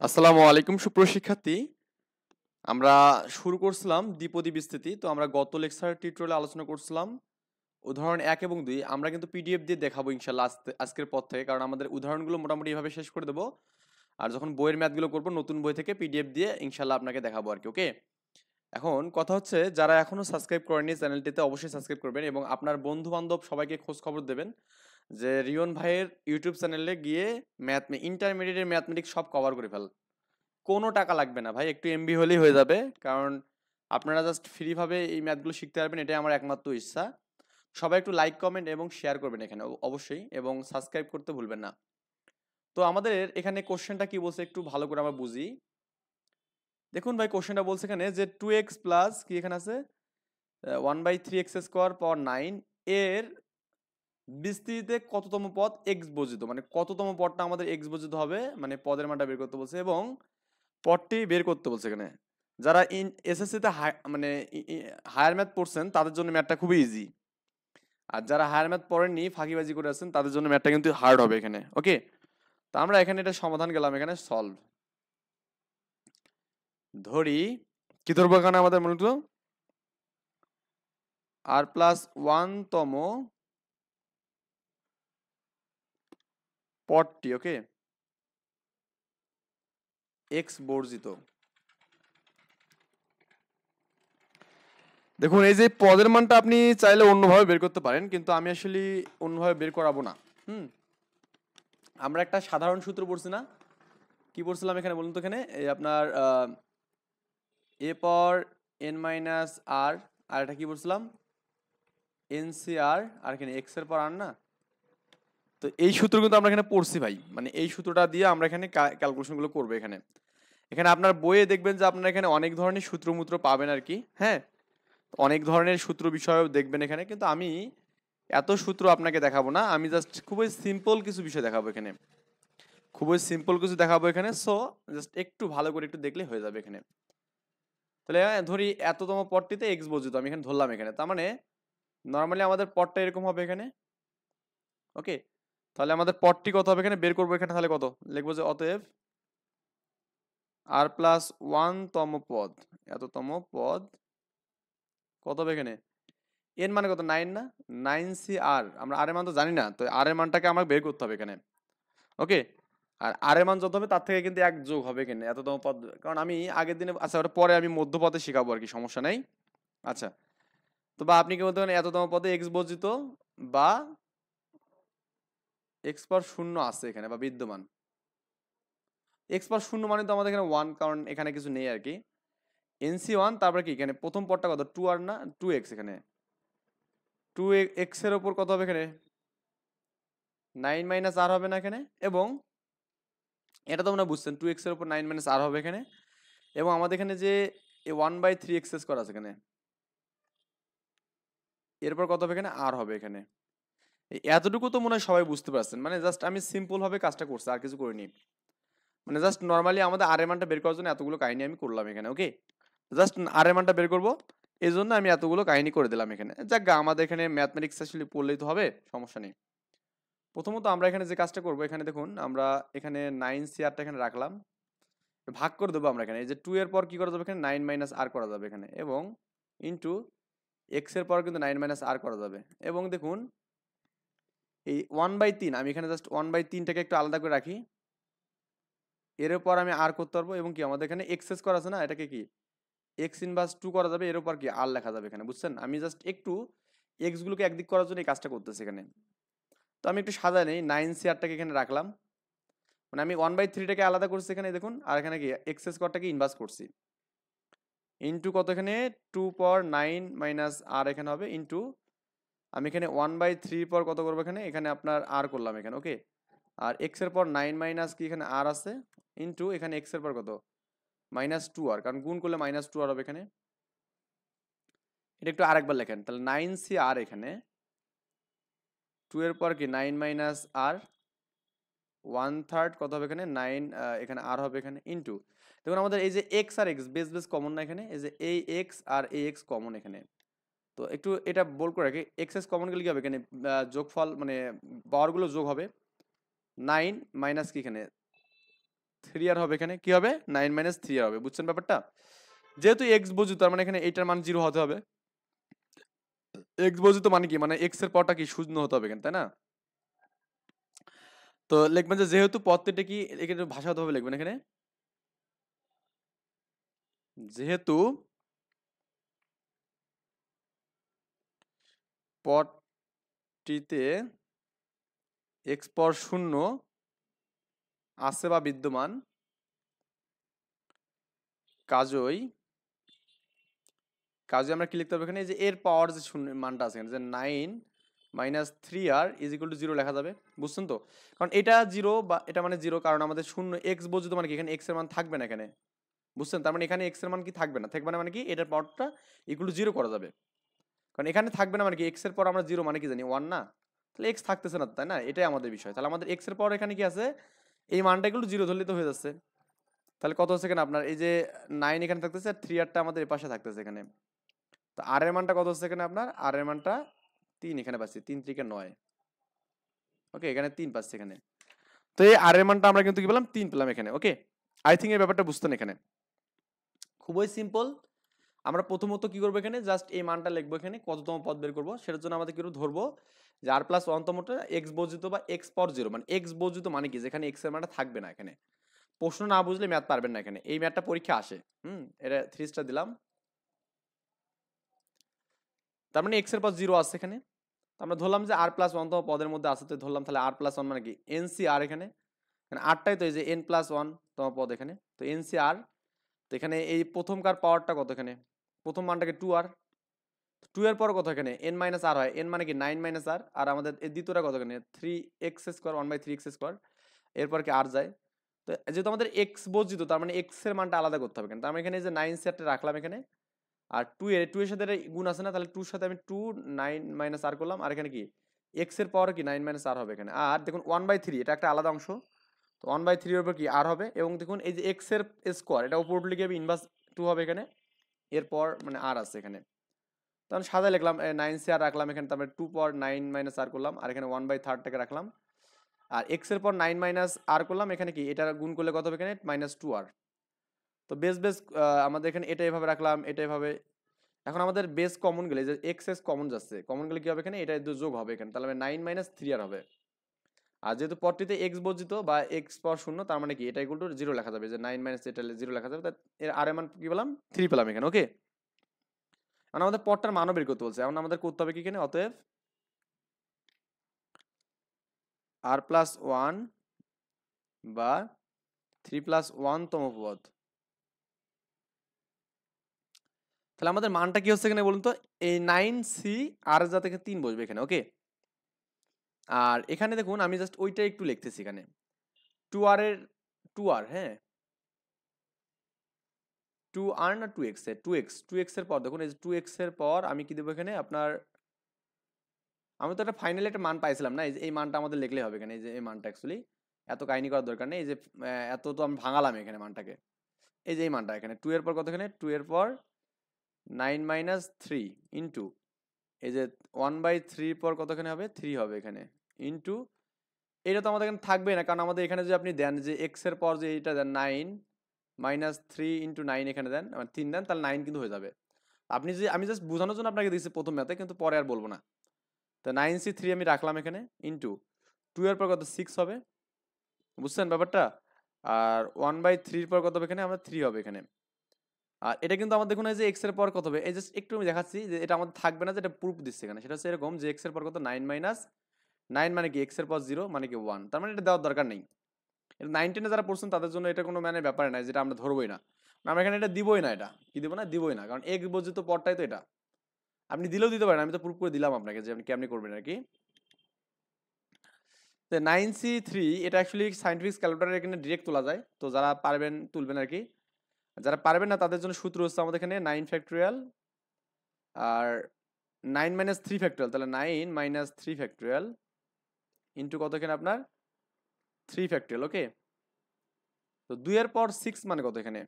আসসালামু আলাইকুম সুপ্রশিক্ষার্থী। আমরা শুরু করছিলাম দ্বিপদী বিস্তৃতি। তো আমরা গত লেকচার টিউটোরিয়ালে আলোচনা করছিলাম উদাহরণ 1 এবং 2। আমরা কিন্তু পিডিএফ দিয়ে দেখাবো ইনশাআল্লাহ আজকের পর থেকে, কারণ আমাদের উদাহরণগুলো মোটামুটি এভাবে শেষ করে দেবো। আর যখন বইয়ের ম্যাথগুলো করব নতুন বই থেকে পিডিএফ দিয়ে ইনশাআল্লাহ আপনাকে দেখাবো আর কি। ওকে, এখন কথা হচ্ছে যারা এখনো সাবস্ক্রাইব করেননি চ্যানেলটিতে অবশ্যই সাবস্ক্রাইব করবেন এবং আপনার বন্ধু বান্ধব সবাইকে খোঁজ খবর দেবেন যে রিয়ন ভাইয়ের ইউটিউব চ্যানেলে গিয়ে ইন্টারমিডিয়েটের ম্যাথমেটিক্স সব কভার করে ফেল। কোনো টাকা লাগবে না ভাই, একটু এমবি হলেই হয়ে যাবে, কারণ আপনারা জাস্ট ফ্রিভাবে এই ম্যাথগুলো শিখতে পারবেন, এটাই আমার একমাত্র ইচ্ছা। সবাই একটু লাইক কমেন্ট এবং শেয়ার করবেন এখানে অবশ্যই, এবং সাবস্ক্রাইব করতে ভুলবেন না। তো আমাদের এখানে কোশ্চেনটা কি বলছে একটু ভালো করে আমরা বুঝি। দেখুন ভাই, কোশ্চেনটা বলছে এখানে যে 2x প্লাস কি এখানে আছে 1/3x² পাওয়ার 9 এর বিস্তৃতিতে কততম পদ x বর্জিত, মানে কততম পদটা আমাদের x বর্জিত হবে, মানে পদের মানটা বের করতে বলছে এবং পদটি বের করতে বলছে এখানে। যারা এসএসসিতে মানে হায়ার ম্যাথ পড়ছেন তাদের জন্য ম্যাথটা খুবই ইজি, আর যারা হায়ার ম্যাথ পড়েননি ফাঁকিবাজি করে আছেন তাদের জন্য ম্যাথটা কিন্তু হার্ড হবে এখানে। ওকে, তো আমরা এখানে এটা সমাধান গেলাম, এখানে সলভ ধরি কি ধরবো এখানে আমাদের মূলত r+1তম পদটি, ওকে, x বর্জিত। দেখুন এই যে পদের মানটা আপনি চাইলে অন্যভাবে বের করতে পারেন, কিন্তু আমি আসলে অন্যভাবে বের করাবো না। আমরা একটা সাধারণ সূত্র পড়ছি না, কি পড়ছিলাম এখানে বলুন তো? এখানে এই আপনার এ পর এন মাইনাস আর, আর এটা কি পড়ছিলাম এনসিআর, আর এখানে এক্স এর পর আর না। তো এই সূত্র কিন্তু আমরা এখানে পড়ছি ভাই, মানে এই সূত্রটা দিয়ে আমরা এখানে ক্যালকুলেশনগুলো করবো এখানে। এখানে আপনার বইয়ে দেখবেন যে আপনারা এখানে অনেক ধরনের সূত্রমূত্র পাবেন আর কি। হ্যাঁ, অনেক ধরনের সূত্র বিষয়ও দেখবেন এখানে, কিন্তু আমি এত সূত্র আপনাকে দেখাবো না, আমি জাস্ট খুবই সিম্পল কিছু বিষয় দেখাবো এখানে, খুবই সিম্পল কিছু দেখাবো এখানে। সো জাস্ট একটু ভালো করে একটু দেখলে হয়ে যাবে এখানে। তাহলে ধরি এততম পদটিতে এক্স বর্জিত, আমি এখানে ধরলাম এখানে, তার মানে নর্মালি আমাদের পদটা এরকম হবে এখানে। ওকে, তাহলে আমাদের পদটি কত হবে এখানে বের করবো এখানে, তাহলে কত লিখবো যে অতএব r+1তম পদ, এততম পদ কত হবে এখানে, এর মানে কত 9 না, 9c r, আমরা আর এর মান তো জানি না, তো আর এর মানটাকে আমাকে বের করতে হবে এখানে। ওকে, আর আর এর মান যত হবে তার থেকে কিন্তু এক যোগ হবে এখানে এততম পদ, কারণ আমি আগের দিনে, আচ্ছা ওটা পরে আমি মধ্যপদে শেখাবো আর কি, সমস্যা নাই। আচ্ছা, তো বা আপনি কি বলতে পারেন এততম পদে এক্স বর্জিত বা এক্স পাওয়ার শূন্য আছে এখানে বা বিদ্যমান। এক্স পাওয়ার শূন্য মানে তো আমাদের এখানে 1, কারণ এখানে কিছু নেই আর কি। NC1, তারপরে কি এখানে প্রথম পদটা কত 2r না 2x, এখানে 2x এর উপর কত হবে এখানে 9 - r হবে না এখানে, এবং এটা তো আমরা বুঝছেন 2x এর উপর 9 - r হবে এখানে, এবং আমাদের এখানে যে 1/3x² করা আছে এখানে, এরপর কত হবে এখানে r হবে এখানে। এতটুকু তো মনে হয় সবাই বুঝতে পারছেন, মানে জাস্ট আমি সিম্পল ভাবে কাজটা করছি, আর কিছু করিনি। মানে জাস্ট নর্মালি আমাদের আর এর মানটা বের করার জন্য এতগুলো কাহিনী আমি করলাম এখানে। ওকে, জাস্ট আর এর মানটা বের করবো এই জন্য আমি এতগুলো কাহিনী করে দিলাম এখানে। যাক গা, আমাদের এখানে ম্যাথমেটিক্স আসলে পড়লেই তো হবে, সমস্যা নেই। প্রথমত আমরা এখানে যে কাজটা করবো, এখানে দেখুন আমরা এখানে 9crটা এখানে রাখলাম, ভাগ করে দেবো আমরা এখানে। এই যে 2 এর পর কি করা যাবে এখানে 9 - r করা যাবে এখানে, এবং ইন্টু এক্স এর পর কিন্তু 9 - r করা যাবে। এবং দেখুন এই 1/3, আমি এখানে জাস্ট 1/3টাকে একটু আলাদা করে রাখি, এর উপর আমি আর করতে পারবো, এবং কি আমাদের এখানে এক্সেস করা আছে না, এটাকে কি এক্স ইনভার্স 2 করা যাবে, এর উপর কি আর লেখা যাবে এখানে, বুঝছেন? আমি জাস্ট একটু এক্স গুলোকে একদিক করার জন্য এই কাজটা করতেছি এখানে। তো আমি একটু সাজাই নেই, 9crটাকে এখানে রাখলাম, মানে আমি 1/3টাকে আলাদা করছি এখানে দেখুন, আর এখানে কি এক্স স্কোয়ারটাকে ইনভার্স করছি, ইন্টু কত এখানে 2 ^ 9 - r এখানে হবে, ইন্টু আমি এখানে 1/3 পর কত করবো এখানে, এখানে আপনার আর করলাম এখানে। ওকে, আর এক্স এর পর 9 - কি এখানে আর আছে, ইন্টু এখানে এক্স এর পর কত -2r, কারণ গুণ করলে -2r হবে এখানে। এটা একটু আরেকবার লেখেন, তাহলে 9cr এখানে 2 এর পর কি 9 - r 1/3 কত হবে এখানে 9, এখানে আর হবে এখানে, ইন্টু দেখুন আমাদের এই যে এক্স আর এক্স বেস বেস কমন না এখানে, এই যে এই এক্স আর এই এক্স কমন এখানে। তো একটু এটা বল করে রাখি, এক্স এক্স কমন গেলে কি হবে এখানে যোগফল মানে পাওয়ারগুলো যোগ হবে, 9 - কি এখানে 3 আর হবে এখানে কি হবে 9 মাইনাস 3 আর হবে, বুঝছেন ব্যাপারটা? যেহেতু এক্স বর্জিত তার মানে এখানে এইটার মান 0 হতে হবে। এক্স বর্জিত মানে কি, মানে এক্স এর পরটা কি শূন্য হতে হবে এখানে, তাই না? তো লিখবেন যে যেহেতু পদটিটা কি, এখানে ভাষাগতভাবে লিখবেন এখানে, যেহেতু পদটিতে এক্স পর শূন্য আছে বা বিদ্যমান, কাজই আমরা কি লিখতে হবে এখানে, যে এর পাওয়ার যে শূন্য মানটা আছে এখানে, যে 9 minus 3r is equal to 0 লেখা যাবে, বুঝছেন তো? কারণ এটা 0 বা এটা মানে 0, কারণ আমাদের শূন্য এক্স বর্জিত মানে কি এখানে এক্স এর মান থাকবে না এখানে, বুঝছেন? তার মানে এখানে এক্স এর মান কি থাকবে না, থাকবে না মানে কি এটার পাওয়ারটা ইকুয়াল টু 0 করা যাবে। কারণ এখানে থাকবে না মানে কি এক্স এর পর আমরা 0 মানে কি জানি 1 না, তাহলে এক্স থাকতেছে না, তাই না? এটাই আমাদের বিষয়। তাহলে আমাদের এক্স এর পর এখানে কি আছে, এই মানটা ইকুয়াল টু 0 ধরলে তো হয়ে যাচ্ছে। তাহলে কত হচ্ছে এখানে আপনার, এই যে 9 এখানে থাকতেছে আর 3 আরটা আমাদের এই পাশে থাকতেছে এখানে। তো আর এর মানটা কত হচ্ছে এখানে আপনার, আর এর মানটা 3 এখানে পাচ্ছি, 3 3 কে 9। ওকে, এখানে 3 পাচ্ছি এখানে। তো এই আর এর মানটা আমরা কিন্তু কি পেলাম, 3 পেলাম এখানে। ওকে, আই থিঙ্ক এই ব্যাপারটা বুঝতেন এখানে। খুবই সিম্পল। আমরা প্রথমত কি করবো এখানে, জাস্ট এই মানটা লিখবো এখানে, কততম পদ বের করবো সেটার জন্য আমাদের কি ধরবো, যে আর প্লাস 1 তমটা এক্স বর্জিত বা এক্স পর 0, মানে এক্স বর্জিত মানে কি যেখানে এক্স এর মানটা থাকবে না এখানে। প্রশ্ন না বুঝলে ম্যাথ পারবেন না এখানে, এই ম্যাথটা পরীক্ষা আসে। এটা 3 স্টার দিলাম। তার মানে এক্স এর পর 0 আছে এখানে, আমরা ধরলাম যে আর প্লাস 1 তম পদের মধ্যে আছে, তো ধরলাম তাহলে আর প্লাস 1 মানে কি এনসি আর, এখানে আরটাই তো এই যে এন প্লাস 1 তম পদ এখানে, তো এনসি আর। তো এখানে এই প্রথমকার পাওয়ারটা কত এখানে, প্রথম মানটাকে 2r, 2 এর পর কত এখানে n মাইনাস আর হয়, n মানে কি 9 মাইনাস আর, আর আমাদের এই দ্বিতীয়টা কত এখানে 3x স্কয়ার 1/3x স্কয়ার, এরপর কি আর যায়। তো যেহেতু আমাদের x বর্জিত তার মানে x এর মানটা আলাদা করতে হবে, কিন্তু আমি এখানে যে 9 সেটটা রাখলাম এখানে, আর 2 এর সাথে গুণ আছে না, তাহলে 2 এর সাথে আমি 2 9 মাইনাস আর করলাম, আর এখানে কি x এর পাওয়ার কি 9 মাইনাস আর হবে এখানে। আর দেখুন 1/3 এটা একটা আলাদা অংশ, তো 1/3 এর উপর কি আর হবে, এবং দেখুন এই যে x এর স্কয়ার এটা উপর লিখে যাবে ইনভার্স 2 হবে এখানে, এরপর মানে আর আছে এখানে। তখন সাদা লিখলাম 9 আর রাখলাম এখানে, তারপরে 2 পর 9 মাইনাস আর করলাম, আর এখানে 1/3টাকে রাখলাম, আর x এর পর 9 মাইনাস আর করলাম, এখানে কি এটা গুণ করলে কত হবে এখানে -2r। তো বেস আমাদের এখানে এটা এভাবে রাখলাম, এটা এভাবে। এখন আমাদের বেস কমন গেলে যে এক্স কমন যাচ্ছে, কমন গেলে কি হবে এখানে, এটা যোগ হবে এখানে, তাহলে 9 - 3r হবে। আর যেহেতু পদটিতে এক্স বর্জিত বা এক্স পাওয়ার শূন্য, তার মানে কি এটা ইকুয়াল টু 0 লেখা যাবে, যে 9 - এটা 0 লেখা যাবে, এর আর এর মান কি পেলাম 3 পেলাম এখানে। ওকে, এখন আমাদের পদটার মানও বের করতে বলছে, এখন আমাদের করতে হবে কি এখানে, অতএব আর প্লাস 1 বা 3 + 1 তম পদ। তাহলে আমাদের মানটা কি হচ্ছে এখানে বলুন তো, এই 9c আর যা থেকে 3 বসবে এখানে। ওকে, আর এখানে দেখুন আমি জাস্ট ওইটাই একটু লিখতেছি এখানে, 2r এর 2r, হ্যাঁ 2r না 2x এর 2x এর পর দেখুন, এই যে 2x এর পর আমি কি দেবো এখানে আপনার, আমি তো একটা ফাইনালি একটা মান পাইছিলাম না, এই যে এই মানটা আমাদের লিখলেই হবে এখানে, এই যে এই মানটা অ্যাকচুয়ালি এত কাহিনী করার দরকার নেই, এই যে এত তো আমি ভাঙালাম এখানে মানটাকে, এই যে এই মানটা এখানে 2 এর পর কত, এখানে 2 এর পর 9 - 3 ইন্টু এই যে 1/3 পর কতখানি হবে 3 হবে এখানে, ইন্টু এটা তো আমাদের এখানে থাকবে না, কারণ আমাদের এখানে যে আপনি দেন যে এক্স এর পর যে এইটা দেন 9 - 3 × 9 এখানে দেন, মানে 3 দেন, তাহলে 9 কিন্তু হয়ে যাবে। আপনি যে আমি জাস্ট বোঝানোর জন্য আপনাকে দিয়েছি প্রথম ম্যাথে, কিন্তু পরে আর বলবো না। তো 9c3 আমি রাখলাম এখানে, ইন্টু 2 এর পর কত 6 হবে, বুঝছেন ব্যাপারটা। আর 1/3 পর কত হবে এখানে, আমরা 3 হবে এখানে। আর এটা কিন্তু আমাদের দেখুন, এই যে এক্স এর পর কত হবে, এই জাস্ট একটু আমি দেখাচ্ছি যে এটা আমাদের থাকবে না, যে এটা প্রুফ দিচ্ছে এখানে, সেটা হচ্ছে এরকম যে এক্স এর পর কত 9 - 9 মানে কি এক্স এর পর 0 মানে কি 1, তার মানে এটা দেওয়ার দরকার নেই। এটা 9 10 যারা পড়ছেন তাদের জন্য এটা কোনো মানে ব্যাপার নাই, যেটা আমরা ধরবোই না, আমরা এখানে এটা দিবই না, এটা কি দিব না, দিবই না, কারণ এক্স বর্জিত পদটাই তো এটা। আপনি দিলেও দিতে পারেন, আমি তো প্রুফ করে দিলাম আপনাকে যে আপনি কেমনি করবেন আর কি। 9c3 এটা অ্যাকচুয়ালি সায়েন্টিফিক ক্যালকুলেটরে এখানে ডিরেক্ট তোলা যায়, তো যারা পারবেন তুলবেন আর কি, যারা পারবেন না তাদের জন্য সূত্র হচ্ছে আমাদের এখানে 9 ফ্যাক্টোরিয়াল আর 9 - 3 ফ্যাক্টোরিয়াল, তাহলে 9 - 3 ফ্যাক্টোরিয়াল ইন্টু কত এখানে আপনার 3 ফ্যাক্টোরিয়াল। ওকে, তো 2 এর পর 6 মানে কত এখানে,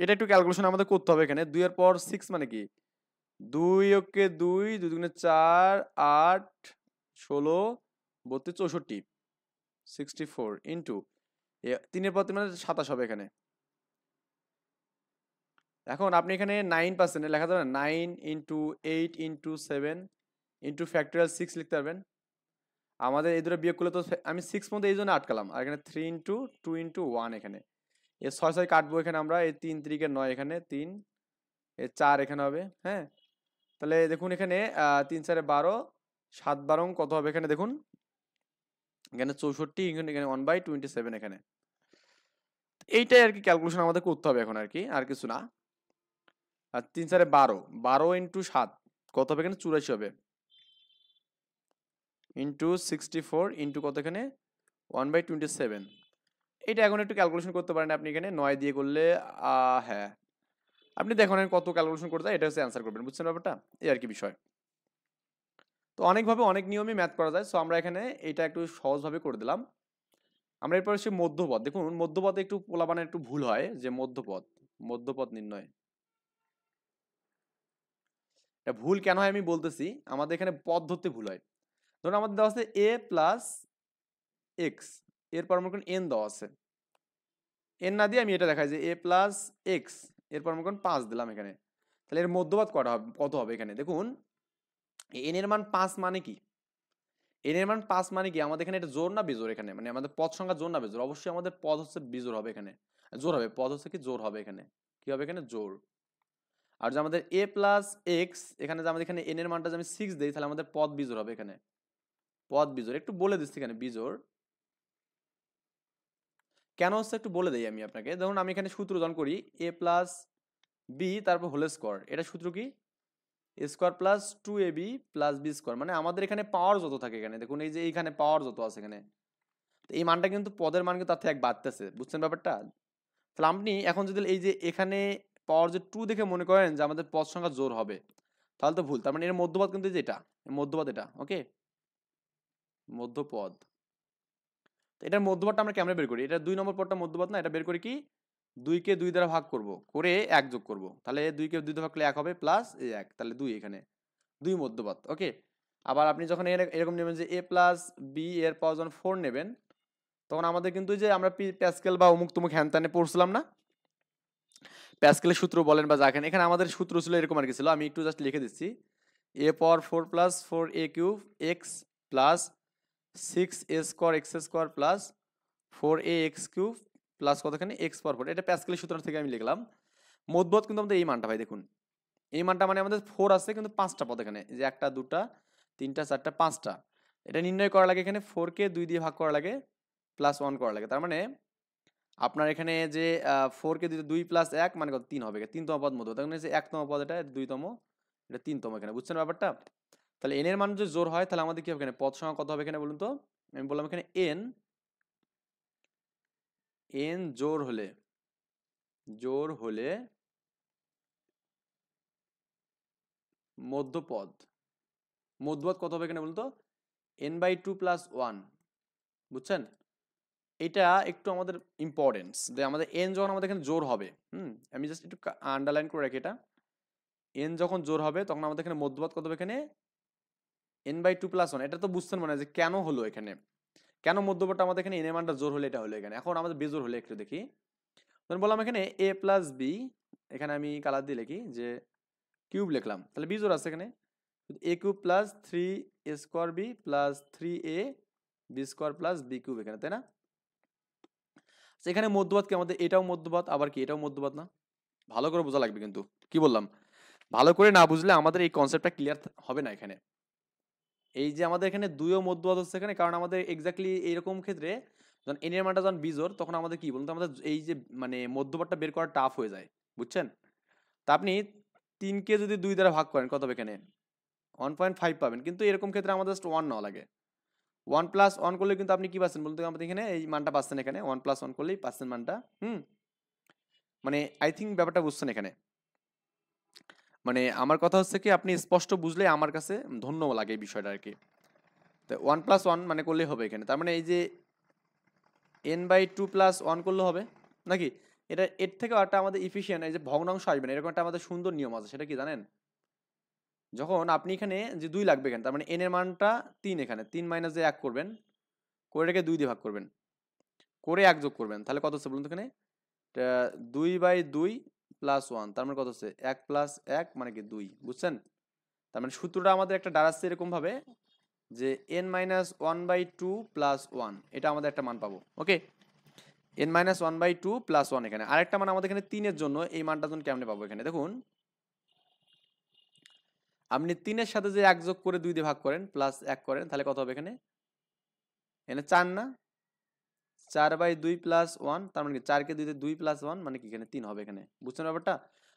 এটা একটু ক্যালকুলেশন আমাদের করতে হবে এখানে। 2 এর পর 6 মানে কি 2 ওকে 2 2 দুগুণে 4 8 16 32 64 ইন্টু 3 এর পর 3 মানে 27 হবে এখানে। এখন আপনি এখানে 9% লেখা যাবে না? 9 ইন্টু 8 ইন্টু 7 ইন্টু ফ্যাক্টরিয়াল 6 লিখতে পারবেন। আমাদের এই দুটো বিয়োগ করলে তো আমি 6 পর্যন্ত এই জন্য আটকালাম, আর এখানে 3 ইন্টু 2 ইন্টু 1 এখানে এর 6 কাটবো এখানে আমরা, এই 3 3 9 এখানে 3, এর 4 এখানে হবে। হ্যাঁ, তাহলে দেখুন এখানে 3 4 12, 7 12 কত হবে এখানে দেখুন, এখানে 64, এখানে 1/27 এখানে। এইটাই আর কি ক্যালকুলেশন আমাদের করতে হবে এখন, আর কি আর কিছু না। আর 3 4 12, 12 ইন্টু 7 কত হবে এখানে 84 হবে, ইন্টু 64 ইন্টু কত এখানে 1/27। এটা এখন একটু ক্যালকুলেশন করতে পারেন আপনি, এখানে 9 দিয়ে করলে হ্যাঁ আপনি দেখুন কত ক্যালকুলেশন করতে হয়, এটা হচ্ছে অ্যান্সার করবেন, বুঝছেন ব্যাপারটা, এই আর কি বিষয়। তো অনেকভাবে অনেক নিয়মই ম্যাথ করা যায়, সো আমরা এখানে এটা একটু সহজভাবে করে দিলাম। আমরা এরপর হচ্ছে মধ্যপদ। দেখুন মধ্যপদে একটু পোলাপানের একটু ভুল হয়, যে মধ্যপদ নির্ণয়, এটা ভুল কেন হয় আমি বলতেছি। আমাদের এখানে পদ ধরতে ভুল হয়। ধরুন আমাদের দেওয়া আছে a প্লাস এক্স, এরপর মনে করেন এন দেওয়া আছে, এন না দিয়ে আমি এটা দেখাই যে a প্লাস এক্স, এরপর মনে করেন 5 দিলাম এখানে, তাহলে এর মধ্যপদ কটা হবে, কত হবে এখানে দেখুন। এন এর মান 5 মানে কি, এন এর মান 5 মানে কি, আমাদের এখানে এটা জোর না বিজোড়, এখানে মানে আমাদের পদ সংখ্যা জোর না বিজোড়, অবশ্যই আমাদের পদ হচ্ছে বিজোড় হবে এখানে, জোর হবে, পদ হচ্ছে কি জোর হবে এখানে, কি হবে এখানে জোর। আর যে আমাদের a প্লাস এক্স, এখানে যে আমাদের এখানে n এর মানটা যে আমি 6 দেই, তাহলে আমাদের পদ বিজোড় হবে এখানে, পদ বিজোড়, একটু বলে দিচ্ছি এখানে বিজোড় কেন হচ্ছে একটু বলে দেই আমি আপনাকে। ধরুন আমি এখানে সূত্র জন করি a প্লাস বি তারপর হোল স্কোয়ার, এটা সূত্র কি a square plus 2ab plus b square, মানে আমাদের এখানে পাওয়ার যত থাকে এখানে দেখুন, এই যে এইখানে পাওয়ার যত আছে এখানে, তো এই মানটা কিন্তু পদের মান কিন্তু তার থেকে এক বাড়তেছে, বুঝছেন ব্যাপারটা। তাহলে আপনি এখন যদি এই যে এখানে পাওয়ার যে 2 দেখে মনে করেন যে আমাদের পদ সংখ্যা জোর হবে, তাহলে তো ভুল, তার মানে এর মধ্যপদ কিন্তু এই যে এটা, মধ্যপদ এটা, ওকে মধ্যপদ। তো এটার মধ্যপদটা আমরা কেমনে বের করি, এটা 2 নম্বর পদটা মধ্যপদ না, এটা বের করি কি 2 কে 2 দ্বারা ভাগ করব, করে 1 যোগ করব, তাহলে 2 কে 2 দ্বারা ভাগ করলে 1 হবে প্লাস এই 1, তাহলে 2 এখানে 2 মধ্যপদ, ওকে। আবার আপনি যখন এরকম নেবেন যে a প্লাস বি এর পাওয়ার যখন 4 নেবেন, তখন আমাদের কিন্তু যে আমরা প্যাসকেল বা অমুক তমুক হ্যান ত্যানে পড়ছিলাম না, প্যাসকেলের সূত্র বলেন বা যাকেন, এখানে আমাদের সূত্র ছিল এরকম আর কি ছিল, আমি একটু জাস্ট লিখে দিচ্ছি, a power 4 plus 4a cube x plus 6a square x square plus 4ax cube plus কতখানি এক্স পাওয়ার 4, এটা প্যাসকেলের সূত্র থেকে আমি লিখলাম। মধ্যপদ কিন্তু আমাদের এই মানটা ভাই দেখুন, এই মানটা মানে আমাদের 4 আছে কিন্তু 5টা পদ এখানে, যে একটা দুটা তিনটা চারটা 5টা, এটা নির্ণয় করা লাগে এখানে 4 কে 2 দিয়ে ভাগ করা লাগে প্লাস 1 করা লাগে, তার মানে আপনার এখানে যে 4 কে 2 প্লাস 1 মানে কত 3 হবে, 3তম পদ মধ্যপদ, তার মানে যে 1তম পদ এটা 2তম এটা 3তম এখানে, বুঝছেন ব্যাপারটা। তাহলে n এর মান যদি জোর হয় তাহলে আমাদের কি হবে এখানে পদ সংখ্যা কত হবে এখানে বলুন তো। আমি বললাম এখানে n জোর হলে মধ্যপদ কত হবে এখানে বলুন তো, n/2 প্লাস 1, বুঝছেন। এটা একটু আমাদের ইম্পর্টেন্স, যে আমাদের n যখন আমাদের এখানে জোর হবে, আমি জাস্ট একটু আন্ডারলাইন করে রাখি এটা, n যখন জোর হবে তখন আমাদের এখানে মধ্যপদ কত হবে এখানে n/2 প্লাস 1, এটা তো বুঝছেন মানে যে কেন হলো এখানে, কেন মধ্যপদটা আমাদের এখানে n এর মানটা জোর হলে এটা হলো এখানে। এখন আমাদের বেজোর হলে একটু দেখি, ধরুন বললাম এখানে a প্লাস বি, এখানে আমি কালার দিয়ে লিখি যে কিউব লিখলাম, তাহলে বিজোর আছে এখানে a cube plus 3a square b plus 3a b square plus b cube এখানে, তাই না। এখানে মধ্যপদ কি আমাদের এটাও মধ্যপদ, আবার কি এটাও মধ্যপদ না, ভালো করে বোঝা লাগবে কিন্তু, কি বললাম ভালো করে না বুঝলে আমাদের এই কনসেপ্টটা ক্লিয়ার হবে না এখানে। এই যে আমাদের এখানে দুইও মধ্যপদ হচ্ছে এখানে, কারণ আমাদের এক্স্যাক্টলি এইরকম ক্ষেত্রে যখন n এর মানটা যখন বিজোড় তখন আমাদের কি বলুন তো, আমাদের এই যে মানে মধ্যপদটা বের করা টাফ হয়ে যায়, বুঝছেন। তা আপনি 3 কে যদি 2 দ্বারা ভাগ করেন কত হবে এখানে 1.5 পাবেন, কিন্তু এরকম ক্ষেত্রে আমাদের জাস্ট 1 নেওয়া লাগে, 1 প্লাস 1 করলে কিন্তু আপনি কি পাচ্ছেন বলতে, আমাদের এখানে এই মানটা পাচ্ছেন, এখানে 1 প্লাস 1 করলেই পাচ্ছেন মানটা। মানে আই থিঙ্ক ব্যাপারটা বুঝছেন এখানে, মানে আমার কথা হচ্ছে কি আপনি স্পষ্ট বুঝলে আমার কাছে ধন্য লাগে এই বিষয়টা আর কি। তো 1 প্লাস 1 মানে করলেই হবে এখানে, তার মানে এই যে n/2 প্লাস 1 করলে হবে নাকি। এটা এর থেকে একটা আমাদের ইফিশিয়েন্ট, এই যে ভগ্নাংশ আসবে না এরকম একটা আমাদের সুন্দর নিয়ম আছে, সেটা কি জানেন, যখন আপনি এখানে যে 2 লাগবে এখানে, তার মানে n এর মানটা 3, এখানে 3 মাইনাস যে 1 করবেন, করে রেখে 2 দিয়ে ভাগ করবেন, করে 1 যোগ করবেন, তাহলে কত হচ্ছে বলুন তো এখানে? 2/2 + 1, তার মানে কত হচ্ছে? 1 + 1 মানে কি 2, বুঝছেন? তার মানে সূত্রটা আমাদের একটা দাঁড়াচ্ছে এরকম ভাবে যে n-1/2 + 1, এটা আমাদের একটা মান পাবো। ওকে, n-1/2 + 1 এখানে আরেকটা মান আমাদের এখানে 3 এর জন্য, এই মানটা যখন কেমনে পাবো এখানে দেখুন, আপনি 3 এর সাথে যে 1 যোগ করে 2 দিয়ে ভাগ করেন প্লাস 1 করেন, তাহলে কত হবে এখানে? এখানে 4 না, 4/2 + 1, তার মানে কি 4 কে 2 দিয়ে 2 + 1 মানে কি এখানে 3 হবে এখানে, বুঝছেন ব্যাপারটা?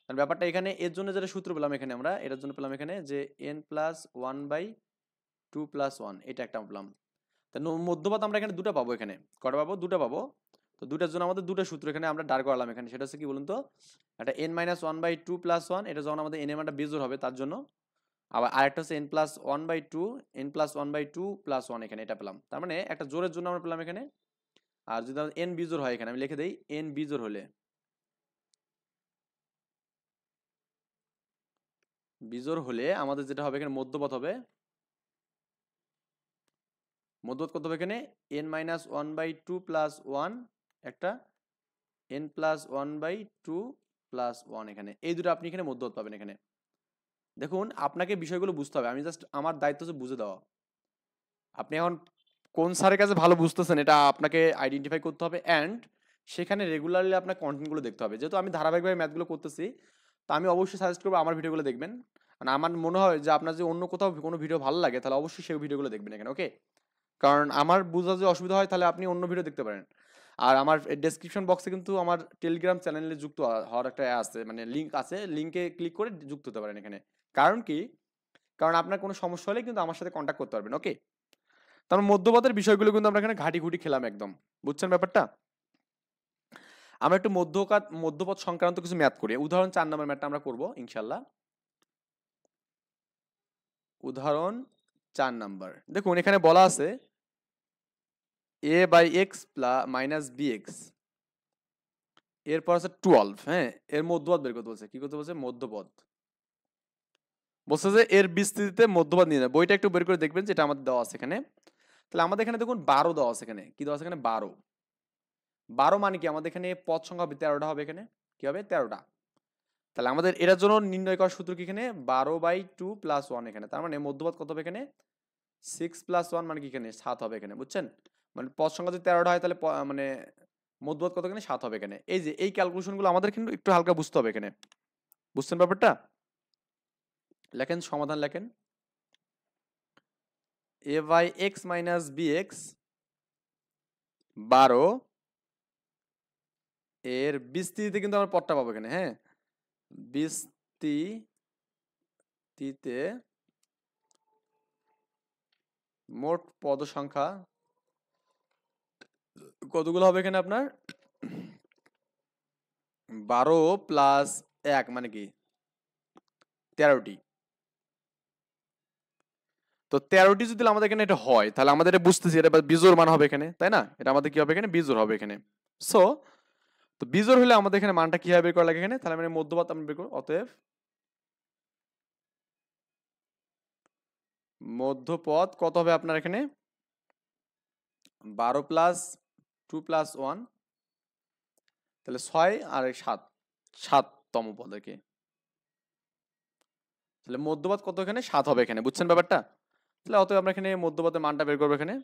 আর ব্যাপারটা এখানে এর জন্য যেটা সূত্র পেলাম এখানে আমরা, এটার জন্য পেলাম এখানে যে n+1/2 + 1, এটা একটা পেলাম। তা মধ্যপদ আমরা এখানে দুটো পাবো, এখানে কটা পাবো? দুটো পাবো। তো দুটার জন্য আমাদের দুটো সূত্র এখানে আমরা দাঁড় করালাম এখানে, সেটা হচ্ছে কি বলুন তো, একটা n-1/2 + 1, এটা যখন আমাদের n এর মানটা বিজোড় হবে তার জন্য, আবার আরেকটা হচ্ছে n+1/2 + 1 এখানে, এটা পেলাম। তার মানে একটা জোড়ের জন্য আমরা পেলাম এখানে। আর যদি n বিজোড় হয়, এখানে আমি লিখে দেই n বিজোড় হলে আমাদের যেটা হবে এখানে মধ্যপদ হবে, মধ্যপদ কত হবে এখানে? n-1/2 + 1 একটা, n+1/2 + 1 এখানে, এই দুটো আপনি এখানে মধ্যপদ পাবেন এখানে। দেখুন আপনাকে বিষয়গুলো বুঝতে হবে, আমি জাস্ট আমার দায়িত্ব হচ্ছে বুঝে দেওয়া। আপনি এখন কোন স্যারের কাছে ভালো বুঝতেছেন এটা আপনাকে আইডেন্টিফাই করতে হবে, অ্যান্ড সেখানে রেগুলারলি আপনার কন্টেন্টগুলো দেখতে হবে। যেহেতু আমি ধারাবাহিকভাবে ম্যাথগুলো করতেছি, তো আমি অবশ্যই সাজেস্ট করবো আমার ভিডিওগুলো দেখবেন। মানে আমার মনে হয় যে আপনার যে অন্য কোথাও কোনো ভিডিও ভালো লাগে, তাহলে অবশ্যই সেই ভিডিওগুলো দেখবেন এখানে, ওকে? কারণ আমার বুঝা যদি অসুবিধা হয়, তাহলে আপনি অন্য ভিডিও দেখতে পারেন। আর আমার ডেসক্রিপশন বক্সে কিন্তু আমার টেলিগ্রাম চ্যানেলে যুক্ত হওয়ার একটা আছে, মানে লিঙ্ক আছে, লিঙ্কে ক্লিক করে যুক্ত হতে পারেন এখানে। কারণ কি? কারণ আপনার কোনো সমস্যা হলে কিন্তু আমার সাথে কন্ট্যাক্ট করতে পারবেন, ওকে? তার মধ্যপদের বিষয়গুলো কিন্তু আমরা এখানে ঘাটি ঘুটি খেলাম একদম, বুঝছেন ব্যাপারটা? আমরা একটু মধ্যপদ সংক্রান্ত কিছু ম্যাথ করি। উদাহরণ 4 নম্বর ম্যাথটা আমরা করব ইনশাল্লাহ। উদাহরণ 4 নাম্বার, দেখুন এখানে বলা আছে a/x - bx, এরপর আছে 12, হ্যাঁ, এর মধ্যপদ বের করতে বলছে। কি করতে বলছে? মধ্যপদ বলছে যে এর বিস্তৃতিতে মধ্যপদ নিয়ে নেয়। বইটা একটু বের করে দেখবেন, যেটা আমাদের দেওয়া আছে এখানে। তাহলে আমাদের এখানে দেখুন 12 দেওয়া আছে এখানে। কি দেওয়া আছে এখানে? 12। 12 মানে কি? আমাদের এখানে পদ সংখ্যা হবে 13টা হবে এখানে। কি হবে? 13টা। তাহলে আমাদের এটার জন্য নির্ণয় করার সূত্র কি এখানে? 12/2 + 1 এখানে। তার মানে মধ্যপদ কত হবে এখানে? 6 + 1 মানে কি এখানে? 7 হবে এখানে, বুঝছেন? মানে পদ সংখ্যা যদি 13টা হয়, তাহলে মানে মধ্যপদ কত এখানে? 7 হবে এখানে। এই যে এই ক্যালকুলেশনগুলো আমাদের কিন্তু একটু হালকা বুঝতে হবে এখানে। বুঝছেন ব্যাপারটা? লেখেন, সমাধান লেখেন। a/x - bx 12 এর বিস্তৃতিতে কিন্তু আমরা পদটা পাবো এখানে, হ্যাঁ? বিস্তৃতিতে মোট পদ সংখ্যা কতগুলো হবে এখানে আপনার? 12 + 1 মানে কি? 13টি। তো 13টি যদি আমাদের এখানে এটা হয়, তাহলে আমাদের এটা বুঝতেছি এটা বিজোড় মান হবে এখানে, তাই না? এটা আমাদের কি হবে এখানে? বিজোড় হবে এখানে। সো তো বিজোড় হলে আমাদের এখানে মানটা কিভাবে বের করা লাগে এখানে? তাহলে মানে মধ্যপদ আমরা বের করব। অতএব মধ্যপদ কত হবে আপনার এখানে? 12 + 2 + 1, তাহলে 6 আর 7, 7তম পদ আর কি। তাহলে মধ্যপদ কত এখানে? 7 হবে এখানে, বুঝছেন ব্যাপারটা? তাহলে অতএব আমরা এখানে মধ্যপদের মানটা বের করবো এখানে।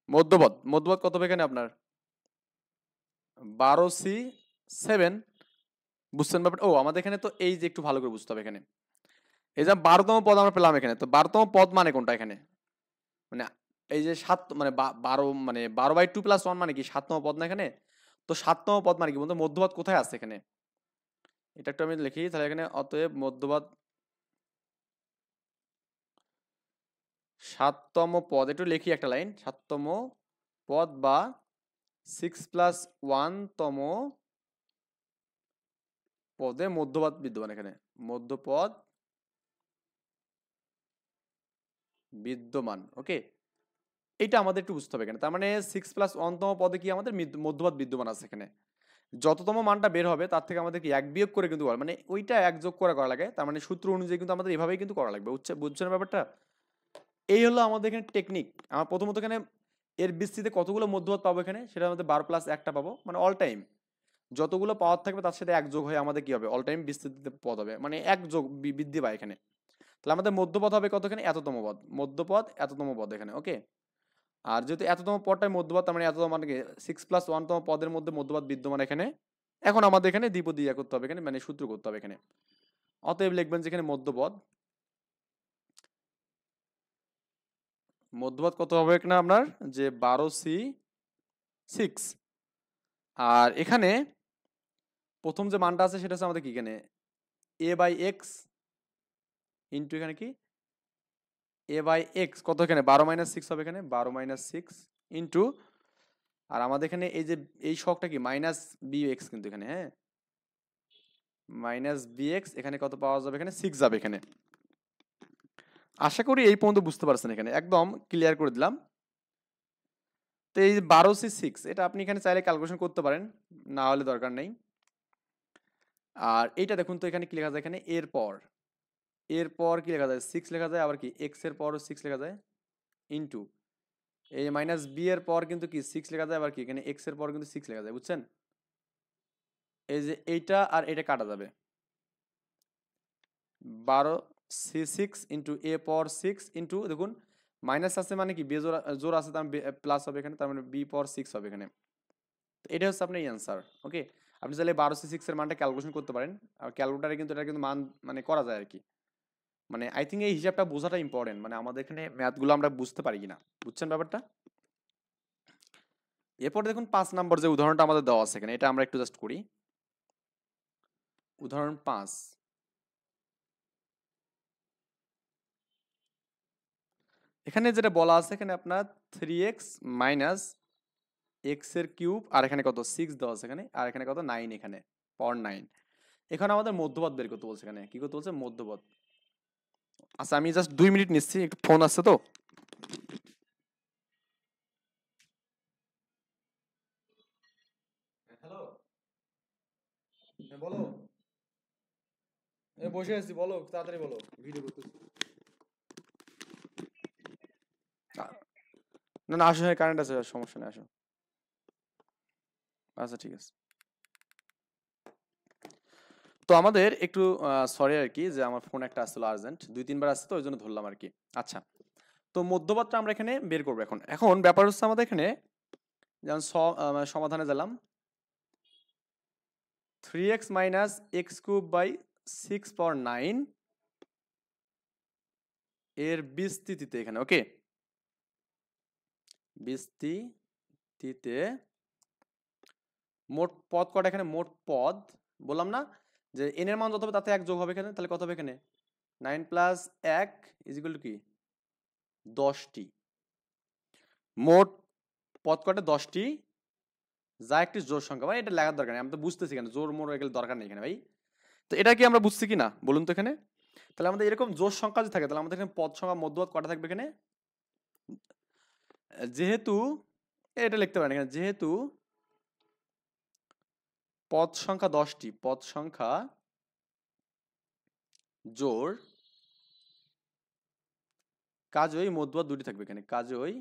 মধ্যপদ কত হবে এখানে আপনার? 12c7, বুঝছেন ব্যাপারটা? ও আমাদের এখানে তো এই যে একটু ভালো করে বুঝতে হবে এখানে। এই যে 12তম পদ আমরা পেলাম এখানে, তো 12তম পদ মানে কোনটা এখানে? মানে এই যে 7 মানে 12 মানে 12/2 + 1 মানে কি 7তম পদ না এখানে? তো 7তম পদ মানে কি বলতো? মধ্যপদ কোথায় আছে এখানে? এটা একটু আমি লিখি তাহলে এখানে। অতএব মধ্যপদ 7তম পদ, একটু লিখি একটা লাইন। 7তম পদ বা 6 + 1তম পদে মধ্যপদ বিদ্যমান এখানে। মধ্যপদ বিদ্যমান, ওকে? এটা আমাদের একটু বুঝতে হবে এখানে। তার মানে 6 + 1তম পদে কি আমাদের মধ্যপদ বিদ্যমান আছে এখানে। যততম মানটা বের হবে তার থেকে আমাদের কি 1 বিয়োগ করে কিন্তু করা, মানে ওইটা 1 যোগ করে করা লাগে। তার মানে সূত্র অনুযায়ী কিন্তু আমাদের এভাবেই কিন্তু করা লাগবে, বুঝছেন ব্যাপারটা? এই হলো আমাদের এখানে টেকনিক। আমরা প্রথমত এখানে এর বিস্তৃতিতে কতগুলো মধ্যপদ পাবো এখানে, সেটা আমাদের 12 প্লাস একটা পাবো, মানে অল টাইম যতগুলো পাওয়ার থাকবে তার সাথে এক যোগ হয়ে আমাদের কি হবে, অল টাইম বিস্তৃতিতে পদ হবে, মানে এক যোগ বৃদ্ধি পায় এখানে। তাহলে আমাদের মধ্যপদ হবে কত এখানে, এততম পদ, মধ্যপদ এততম পদ এখানে, ওকে। আর যেহেতু এততম পদটাই মধ্যপদ, তার মানে এততম মানে কি 6+1 তম পদের মধ্যে মধ্যপদ বিদ্যমান এখানে। এখন আমাদের এখানে দ্বিপদী ইয়া করতে হবে এখানে, মানে সূত্র করতে হবে এখানে। অতএব লিখবেন যে এখানে মধ্যপদ, মধ্যপদ কত হবে এখানে আপনার, যে 12C6। আর এখানে প্রথম যে মানটা আছে সেটা হচ্ছে আমাদের কি, এখানে a/x ইন্টু এখানে কি a/x কত, এখানে 12 - 6 হবে, এখানে 12 - 6 ইন্টু, আর আমাদের এখানে এই যে এই শকটা কি -bx, কিন্তু এখানে হ্যাঁ -bx, এখানে কত পাওয়া যাবে, এখানে 6 যাবে এখানে। আশা করি এই পর্যন্ত বুঝতে পারছেন, এখানে একদম ক্লিয়ার করে দিলাম। তো এই 12C6 এটা আপনি এখানে চাইলে ক্যালকুলেশন করতে পারেন, না হলে দরকার নেই। আর এইটা দেখুন তো এখানে কি লেখা যায়, এখানে এরপর কি লেখা যায়, 6 লেখা যায়, আবার কি x এর পরও 6 লেখা যায়, ইন্টু এই -b এর পর কিন্তু কি 6 লেখা যায়, আবার কি এখানে x এর পর কিন্তু 6 লেখা যায়, বুঝছেন। এই যে এইটা আর এটা কাটা যাবে, 12C6 ইন্টু a পর 6 ইন্টু, দেখুন মাইনাস আছে মানে কি জোর জোর আছে, তার প্লাস হবে এখানে, তার মানে b পর 6 হবে এখানে। তো এটা হচ্ছে আপনার অ্যান্সার, ওকে। আপনি চাইলে 12C6 এর মানটা ক্যালকুলেশন করতে পারেন, আর ক্যালকুলেটারে কিন্তু এটা কিন্তু মান মানে করা যায় আর কি। মানে আই থিঙ্ক এই হিসাবটা বোঝাটা ইম্পর্টেন্ট, মানে আমাদের এখানে ম্যাথগুলো আমরা বুঝতে পারি কিনা, বুঝছেন ব্যাপারটা। এরপর দেখুন 5 নম্বর যে উদাহরণটা আমাদের দেওয়া আছে এখানে, এটা আমরা একটু জাস্ট করি। উদাহরণ 5, এখানে যেটা বলা আছে, এখানে আপনার 3x - x এর কিউব, আর এখানে কত 6 দেওয়া আছে এখানে, আর এখানে কত 9, এখানে পাওয়ার 9। এখানে আমাদের মধ্যপদ বের করতে বলছে, এখানে কি করতে বলছে, মধ্যপদ। আচ্ছা আমি জাস্ট 2 মিনিট নিচ্ছি, একটু ফোন আসছে তো। হ্যালো, বলো। বসে আছি, বলো তাড়াতাড়ি বলো, ভিডিও করতেছি। না না আসো, হ্যাঁ কারেন্ট আছে, সমস্যা নেই, আসো। আচ্ছা ঠিক আছে। তো আমাদের একটু সরি আর কি, যে আমার ফোন একটা আসছিল আর্জেন্ট, 2-3 বার আসছে তো ওই জন্য ধরলাম আর কি। আচ্ছা, তো মধ্যপদটা আমরা এখানে বের করবো এখন। এখন ব্যাপার হচ্ছে আমাদের এখানে, যেমন সমাধানে গেলাম, 3x - x³/6 পাওয়ার 9 এর বিস্তৃতিতে এখানে, ওকে, বিস্তৃতিতে মোট পদ কটা, এখানে মোট পদ বললাম না, যে n এর মান যত হবে তাতে এক যোগ হবে এখানে, তাহলে কত হবে এখানে 9 + 1 = কি 10টি। মোট পদ কটা 10টি, যা একটি জোড় সংখ্যা, মানে এটা লেখার দরকার নেই, আমি তো বুঝতেছি কেন জোড় মোড় এগুলো দরকার নেই এখানে ভাই। তো এটা কি আমরা বুঝছি কি না বলুন তো এখানে। তাহলে আমাদের এরকম জোড় সংখ্যা যদি থাকে, তাহলে আমাদের এখানে পদ সংখ্যা মধ্যপদ কটা থাকবে এখানে, যেহেতু এটা লিখতে পারেন এখানে, যেহেতু পদ সংখ্যা 10টি, পদ সংখ্যা জোড়, কাজেই মধ্যপদ দুটি থাকবে এখানে, কাজেই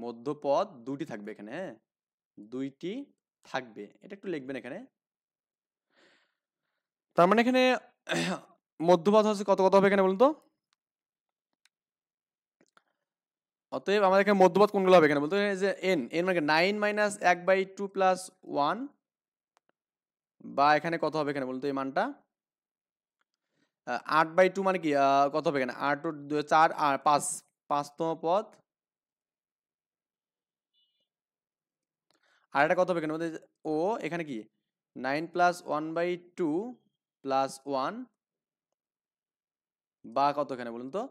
মধ্যপদ দুটি থাকবে এখানে, হ্যাঁ দুইটি থাকবে, এটা একটু লিখবেন এখানে। তার মানে এখানে মধ্যপদ হচ্ছে কত কত হবে এখানে বলুন তো। অতএব আমাদের এখানে মধ্যপদ কোনগুলো হবে এখানে বলতে, যে n মানে 9 - 1/2 + 1, বা এখানে কত হবে এখানে বলুন তো এই মানটা, 8/2 মানে কি কত হবে এখানে, 8 ও 2 4 আর 5, 5তম পদ। আর এটা কত হবে এখানে বলতে, ও এখানে কি 9 + 1/2 + 1, বা কত এখানে বলুন তো,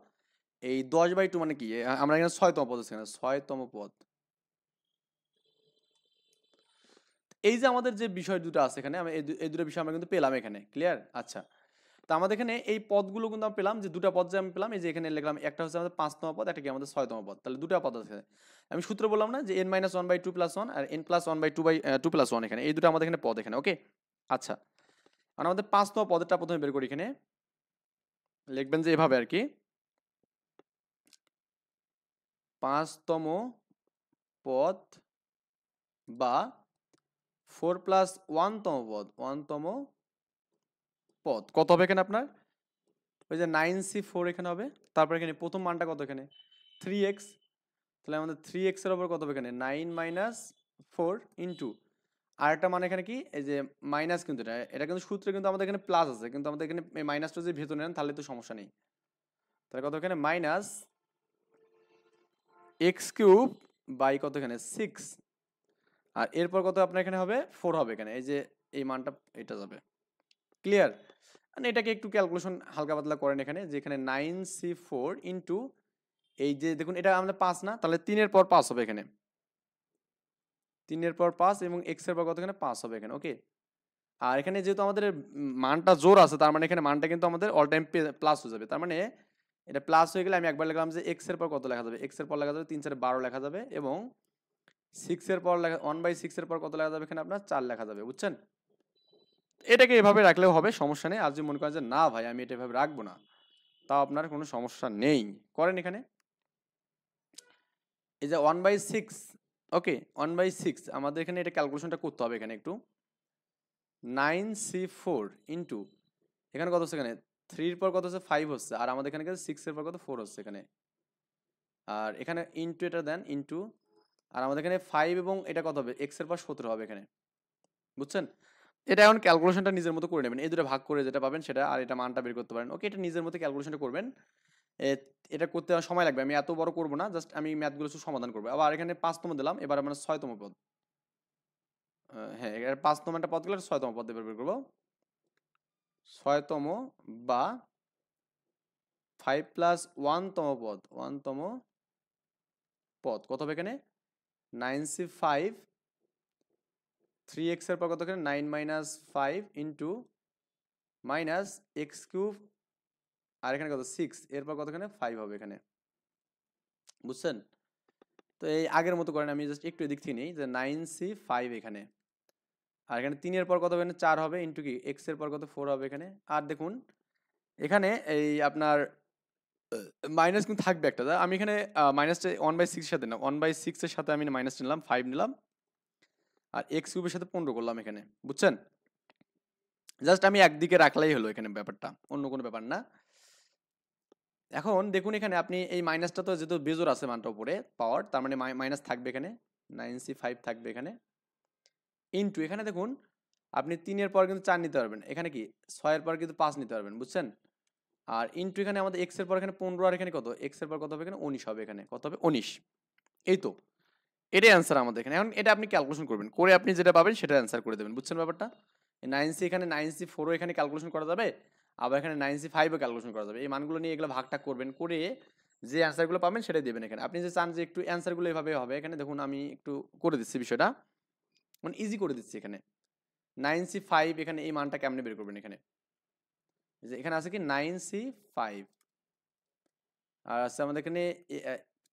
এই 10/2 মানে কি, আমরা এখানে 6তম পদ আছে, এখানে 6তম পদ। এই যে আমাদের যে বিষয় দুটো আছে এখানে, আমি এই দুটো বিষয় আমরা কিন্তু পেলাম এখানে, ক্লিয়ার। আচ্ছা, তো আমাদের এখানে এই পদগুলো কিন্তু আমরা পেলাম, যে দুটো পদ যে আমি পেলাম, এই যে এখানে লিখলাম, একটা হচ্ছে আমাদের 5তম পদ, একটা কি আমাদের 6তম পদ, তাহলে দুটো পদ আছে। আমি সূত্র বললাম না, যে n - 1/2 + 1 আর n + 1/2 + 1, এখানে এই দুটো আমাদের এখানে পদ এখানে, ওকে। আচ্ছা, আর আমাদের 5তম পদেরটা প্রথমে বের করি এখানে। লিখবেন যে এভাবে আর কি, 5তম পদ বা 4+1তম পদ, 1তম পদ কত হবে এখানে আপনার, ওই যে 9c4 এখানে হবে, তারপর এখানে প্রথম মানটা কত এখানে 3x, তাহলে আমাদের 3x এর উপর কত হবে এখানে 9 - 4 ইন্টু আরেকটা মানে এখানে কি এই যে মাইনাস, কিন্তু এটা কিন্তু সূত্রে কিন্তু আমাদের এখানে প্লাস আছে, কিন্তু আমাদের এখানে এই মাইনাসটা যদি ভেতরে নেন তাহলে তো সমস্যা নেই। তাহলে কত এখানে -x³ বাই কত এখানে 6, আর এরপর কত আপনার এখানে হবে 4 হবে এখানে, এই যে এই মানটা এটা যাবে। ক্লিয়ার? মানে এটাকে একটু ক্যালকুলেশন হালকা পাতলা করেন এখানে, যে এখানে 9c4 ইন্টু এই যে দেখুন এটা আমাদের 5 না, তাহলে 3 এর পর 5 হবে এখানে, 3 এর পর 5 এবং x এর পর কত এখানে 5 হবে এখানে, ওকে। আর এখানে যেহেতু আমাদের মানটা জোর আছে, তার মানে এখানে মানটা কিন্তু আমাদের অল টাইম প্লাস হয়ে যাবে। তার মানে এটা প্লাস হয়ে গেলে আমি একবার লিখলাম যে x এর পর কত লেখা যাবে, x এর পর লেখা যাবে 3 4 12 লেখা যাবে, এবং 6 এর পর লেখা 1/6 এর পর কত লেখা যাবে এখানে আপনার 4 লেখা যাবে, বুঝছেন? এটাকে এভাবে রাখলেও হবে, সমস্যা নেই। আর যদি মনে করেন যে না ভাই আমি এটা এভাবে রাখবো না, তাও আপনার কোনো সমস্যা নেই, করেন এখানে এই যে 1/6, ওকে 1/6 আমাদের এখানে এটা ক্যালকুলেশনটা করতে হবে এখানে একটু, 9c4 ইন্টু এখানে কত হচ্ছে এখানে 3 এর পর কত হচ্ছে 5 হচ্ছে, আর আমাদের এখানে 6 এর পর কত 4 হচ্ছে এখানে, আর এখানে ইন্টু এটা দেন ইন্টু, আর আমাদের এখানে 5 এবং এটা কত হবে x এর পর 17 হবে এখানে, বুঝছেন? এটা এখন ক্যালকুলেশনটা নিজের মতো করে নেবেন, এই দুটো ভাগ করে যেটা পাবেন সেটা, আর এটা মানটা বের করতে পারেন, ওকে। এটা নিজের মতো ক্যালকুলেশনটা করবেন, এটা করতে আমার সময় লাগবে, আমি এত বড় করব না, জাস্ট আমি ম্যাথগুলো শুধু সমাধান করবো। আবার এখানে 5তম দিলাম, এবার আমরা 6তম পদ, হ্যাঁ এর 5তম একটা পদ গেলে 6তম পদ বের করবো, 6তম বা 5+1তম পদ, 1তম পদ কত হবে এখানে 9c5, 3x এর পর কত এখানে 9 - 5 ইন্টু -x³ আর এখানে কত 6 এরপর কত এখানে 5 হবে এখানে, বুঝছেন? তো এই আগের মতো করেন, আমি জাস্ট একটু এদিক থেকে নিই, যে 9c5 এখানে, আর এখানে 3 এর পর কত হবে এখানে 4 হবে ইন্টু কি x এর পর কত 4 হবে এখানে, আর দেখুন এখানে এই আপনার মাইনাস কিন্তু থাকবে একটা, আমি এখানে মাইনাসটা 1/6 এর সাথে না 1/6 এর সাথে আমি মাইনাস নিলাম 5 নিলাম, আর x³ এর সাথে 15 করলাম এখানে, বুঝছেন? জাস্ট আমি একদিকে রাখলেই হলো এখানে, ব্যাপারটা অন্য কোনো ব্যাপার না। এখন দেখুন এখানে আপনি এই মাইনাসটা তো যেহেতু বেজোর আছে মানটা উপরে পাওয়ার, তার মানে মাইনাস থাকবে এখানে, 9c5 থাকবে এখানে, ইন্টু এখানে দেখুন আপনি 3 এর পর কিন্তু 4 নিতে পারবেন, এখানে কি 6 এর পর কিন্তু 5 নিতে পারবেন, বুঝছেন? আর ইন্টু এখানে আমাদের x এর পর এখানে 15, আর এখানে কত x এর পর কত হবে এখানে 19 হবে এখানে, কত হবে 19, এই তো এটাই অ্যান্সার আমাদের এখানে। এখন এটা আপনি ক্যালকুলেশন করবেন, করে আপনি যেটা পাবেন সেটা অ্যান্সার করে দেবেন, বুঝছেন ব্যাপারটা? 9c এখানে 9c4ও এখানে ক্যালকুলেশন করা যাবে, আবার এখানে 9c5ও ক্যালকুলেশন করা যাবে, এই মানগুলো নিয়ে এগুলো ভাগটা করবেন, করে যে অ্যান্সারগুলো পাবেন সেটাই দেবেন এখানে। আপনি যে চান যে একটু অ্যান্সারগুলো এভাবে হবে, এখানে দেখুন আমি একটু করে দিচ্ছি বিষয়টা, মানে ইজি করে দিচ্ছি এখানে। 9c5 এখানে এই মানটা কেমনে বের করবেন এখানে, যে এখানে আছে কি 9c5, আর আছে আমাদের এখানে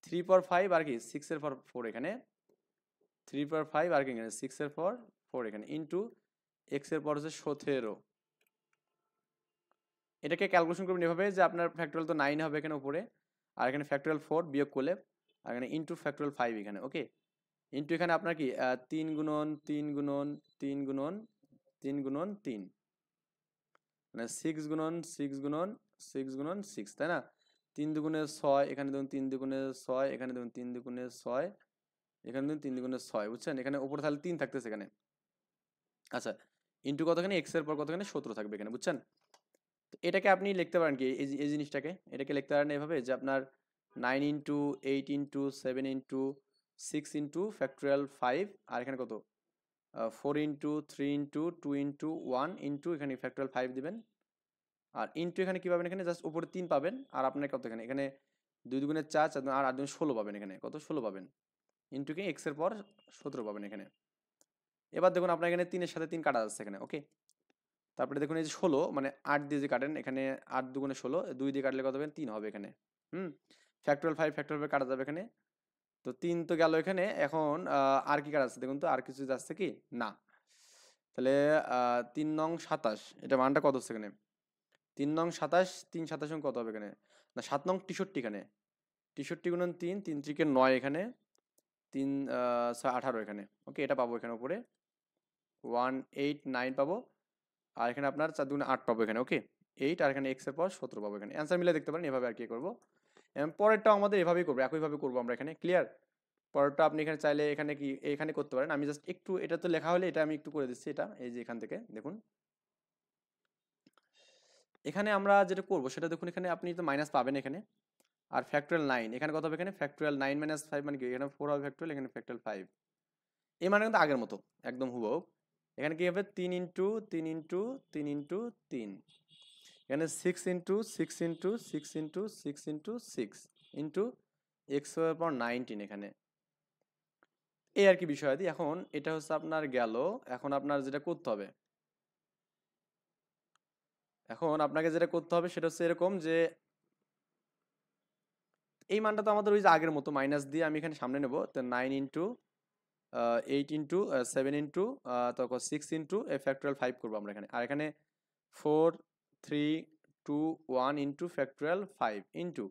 3 পর 5 আর কি 6 এর পর 4 এখানে, 3 পর 5 আর কি এখানে 6 এর পর 4 এখানে, ইন্টু x এর পর হচ্ছে 17, এটাকে ক্যালকুলেশন করবেন এভাবে যে আপনার ফ্যাক্টরিয়াল তো 9 হবে এখানে উপরে, আর এখানে ফ্যাক্টরিয়াল 4 বিয়োগ করলে, আর এখানে ইন্টু ফ্যাক্টরিয়াল 5 এখানে, ওকে। ইন্টু এখানে আপনার কি 3 গুণন 3 গুণন 3 গুণন 3 গুণন 3, মানে 6 গুণন 6 গুণন 6 গুণন 6, তাই না? 3 দুগুণে 6, এখানে দেখুন 3 দুগুণে 6, এখানে দেখুন 3 দুগুণে 6, এখানে দেখুন 3 দুগুণে 6, বুঝছেন? এখানে উপরে তাহলে 3 থাকতেছে এখানে, আচ্ছা। ইন্টু কত এখানে x এর পর কত এখানে 17 থাকবে এখানে, বুঝছেন? তো এটাকে আপনি লিখতে পারেন কি এই জিনিসটাকে, এটাকে লিখতে পারেন এভাবে যে আপনার 9 into 8 into 7 into 6 into factorial 5, আর এখানে কত 4 ইন্টু 3 ইন্টু 2 ইন্টু 1 ইন্টু এখানে ফ্যাক্টরিয়াল 5 দিবেন, আর ইন্টু এখানে কি পাবেন এখানে জাস্ট উপরে 3 পাবেন, আর আপনার কত এখানে এখানে 2 দুগুণে 4 4 আর 8 দুগুণে 16 পাবেন এখানে, কত 16 পাবেন, ইন্টু কি x এর পর 17 পাবেন এখানে। এবার দেখুন আপনার এখানে 3 এর সাথে 3 কাটা যাচ্ছে এখানে, ওকে। তারপরে দেখুন এই যে 16 মানে 8 দিয়ে যে কাটেন এখানে, 8 দুগুণে 16, 2 দিয়ে কাটলে কত হবে 3 হবে এখানে, হুম। ফ্যাক্টরিয়াল 5 ফ্যাক্টরিয়াল 5 কাটা যাবে এখানে, তো 3 তো গেল এখানে। এখন আর কি কাটা আছে দেখুন তো, আর কিছু যাচ্ছে কি না, তাহলে 3 নং 27 এটা মানটা কত হচ্ছে এখানে 3 নং 27, 3 27 কত হবে এখানে? না 7 নং 63 এখানে। 63 গুণন 3, 3 3 কে 9 এখানে, 3 6 18 এখানে। ওকে, এটা পাবো এখানে উপরে 189 পাবো। আর এখানে আপনার 4 দুগুণে 8 পাবো এখানে। ওকে, 8 আর এখানে x এর পর 17 পাবো এখানে। অ্যান্সার মিলে দেখতে পারেন, এভাবে আর কি করবো। পরেরটাও আমাদের এভাবেই করবো, একইভাবে করবো আমরা এখানে। ক্লিয়ার? পরেরটা আপনি এখানে চাইলে এখানে কি এখানে করতে পারেন। আমি জাস্ট একটু, এটা তো লেখা হলে এটা আমি একটু করে দিচ্ছি। এটা এই যে এখান থেকে দেখুন, এখানে আমরা যেটা করবো সেটা দেখুন, এখানে আপনি তো মাইনাস পাবেন এখানে। আর ফ্যাক্টরিয়াল 9 এখানে কত হবে? এখানে ফ্যাক্টরিয়াল 9 মাইনাস 5 মানে কি? এখানে 4 হবে ফ্যাক্টরিয়াল, এখানে ফ্যাক্টরিয়াল 5। এই মানে কিন্তু আগের মতো একদম হুবহু। এখানে কি হবে? 3 ইন্টু 3 ইন্টু 3 ইন্টু 3, এখানে 6 into 6 into 6 into 6 into 6 into x এর পর 19 এখানে। এই আর কি বিষয়। এখন এটা হচ্ছে আপনার গেল। এখন আপনার যেটা করতে হবে, এখন আপনাকে যেটা করতে হবে সেটা হচ্ছে এরকম যে এই মানটা তো আমাদের ওই যে আগের মতো মাইনাস দিয়ে আমি এখানে সামনে নেব। তো 9 ইন্টু 8 ইন্টু 7 ইন্টু তখন 6 ইন্টু ফ্যাক্টরিয়াল 5 করবো আমরা এখানে। আর এখানে 4 3 2 1 ইন্টু ফ্যাক্টরিয়াল 5 ইন্টু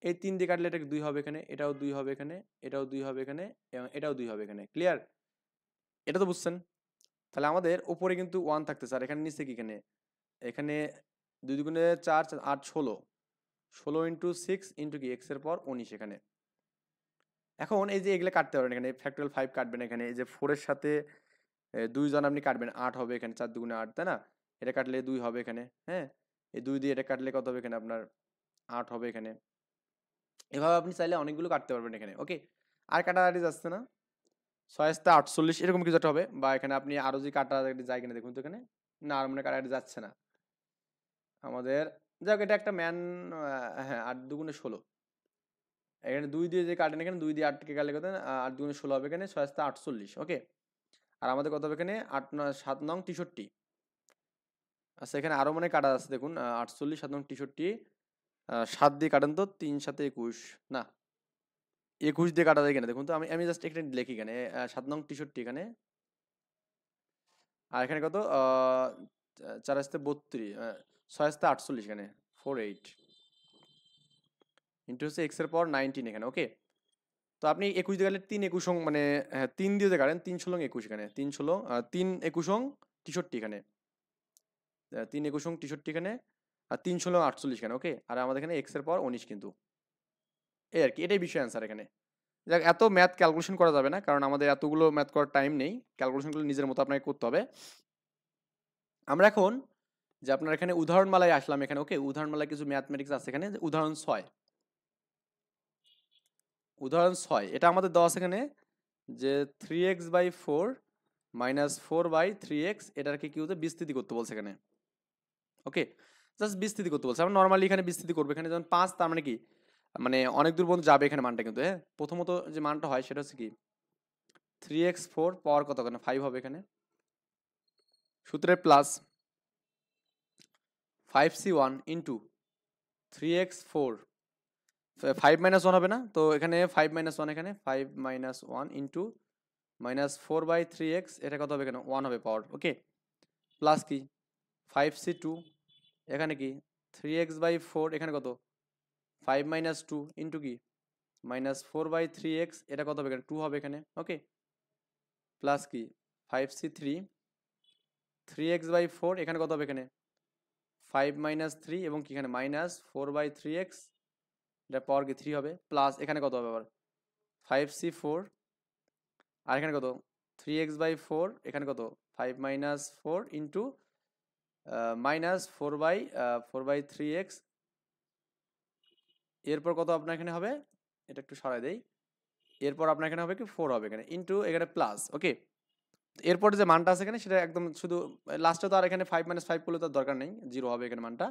এই 3 দিয়ে কাটলে এটা 2 হবে এখানে, এটাও 2 হবে এখানে, এটাও 2 হবে এখানে, এবং এটাও 2 হবে এখানে। ক্লিয়ার? এটা তো বুঝছেন? তাহলে আমাদের উপরে কিন্তু 1 থাকতেছে, আর এখানে নিচে কি? এখানে এখানে 2 দুগুণে 4 8 16, 16 ইন্টু 6 ইন্টু কি এক্স এর পর 19 এখানে। এখন এই যে এগুলো কাটতে পারবেন এখানে, ফ্যাক্টরিয়াল 5 কাটবেন এখানে, এই যে 4 এর সাথে 2 জন আপনি কাটবেন, 8 হবে এখানে, 4 দুগুণে 8, তাই না? এটা কাটলে 2 হবে এখানে, হ্যাঁ। এই 2 দিয়ে এটা কাটলে কত হবে এখানে? আপনার 8 হবে এখানে। এভাবে আপনি চাইলে অনেকগুলো কাটতে পারবেন এখানে। ওকে, আর কাটাকাটি যাচ্ছে না। 6 48 এরকম কিছু একটা হবে, বা এখানে আপনি আরো যে কাটাকাটি যায় কিনা দেখুন তো এখানে। না, আর মানে কাটাকাটি যাচ্ছে না আমাদের। যাক, এটা একটা ম্যান। হ্যাঁ, 8 দুগুণে 16, এখানে 2 দিয়ে যে কাটেন, এখানে 2 দিয়ে 8 কে কাটলে কত? 8 দুগুণে 16 হবে এখানে, 6 48। ওকে, আর আমাদের কত হবে এখানে? 7 নং 63। আচ্ছা, এখানে আরো মানে কাটা আছে দেখুন, 48 7 নং 63, 7 দিয়ে কাটেন তো, 3 7 21, না 21 দিয়ে কাটা যায় কিনা দেখুন তো। আমি আমি জাস্ট এখানে লিখি এখানে 7 নং 63 এখানে। আর এখানে কত? 4 আসতে 32, 6 আসতে 48 এখানে, 48 ইন্টু হচ্ছে এক্স এর পর 19 এখানে। ওকে, তো আপনি 21 দিয়ে কাটলে 3 21 মানে 3 দিয়ে কাটেন, 3 16 21 এখানে, 3 16 3 21 63 এখানে, 3 21 63 এখানে, আর 3 16 48 এখানে। ওকে, আর আমাদের এখানে এক্স এর পর 19 কিন্তু। এই আর কি, এটাই বিষয় অ্যান্সার এখানে। যাক, এত ম্যাথ ক্যালকুলেশন করা যাবে না, কারণ আমাদের এতগুলো ম্যাথ করার টাইম নেই। ক্যালকুলেশনগুলো নিজের মতো আপনাকে করতে হবে। আমরা এখন যে আপনার এখানে উদাহরণমালায় আসলাম এখানে। ওকে, উদাহরণমালায় কিছু ম্যাথমেটিক্স আছে এখানে। উদাহরণ 6, উদাহরণ 6 এটা আমাদের দেওয়া আছে এখানে যে 3x/4 মাইনাস 4/3x এটাকে কি হচ্ছে? বিস্তৃতি করতে বলছে এখানে। ওকে, জাস্ট বিস্তৃতি করতে বলছে। আমরা নর্মালি এখানে বিস্তৃতি করবো। এখানে যেমন 5, তার মানে কি? মানে অনেক দূর পর্যন্ত যাবে এখানে মানটা কিন্তু। হ্যাঁ, প্রথমত যে মানটা হয় সেটা হচ্ছে কি 3x4 পাওয়ার কত? এখানে 5 হবে এখানে। সূত্রে plus 5c1 into 3x4, 5 minus 1 হবে না তো? এখানে 5 মাইনাস 1, এখানে 5 মাইনাস 1 ইন্টু মাইনাস 4/3x, এটা কত হবে? এখানে 1 হবে পাওয়ার। ওকে, প্লাস কি 5c2, এখানে কি 3x/4, এখানে কত? 5 মাইনাস 2 ইন্টু কি মাইনাস 4/3x, এটা কত হবে? এখানে 2 হবে এখানে। ওকে, প্লাস কি 5c3, 3x/4, এখানে কত হবে? এখানে 5 মাইনাস 3 এবং কি এখানে মাইনাস 4/3x, এটা পাওয়ার কি 3 হবে। প্লাস এখানে কত হবে? আবার 5c4, আর এখানে কত? 3x/4, এখানে কত? 5 মাইনাস 4 ইন্টু মাইনাস 4/3x, এরপর কত আপনার এখানে হবে? এটা একটু সরাই দেই। এরপর আপনার এখানে হবে কি 4 হবে এখানে, ইন্টু এখানে প্লাস। ওকে, এরপরে যে মানটা আছে এখানে সেটা একদম শুধু লাস্টে, তো আর এখানে 5 মাইনাস 5 করলে তো দরকার নেই, 0 হবে এখানে মানটা।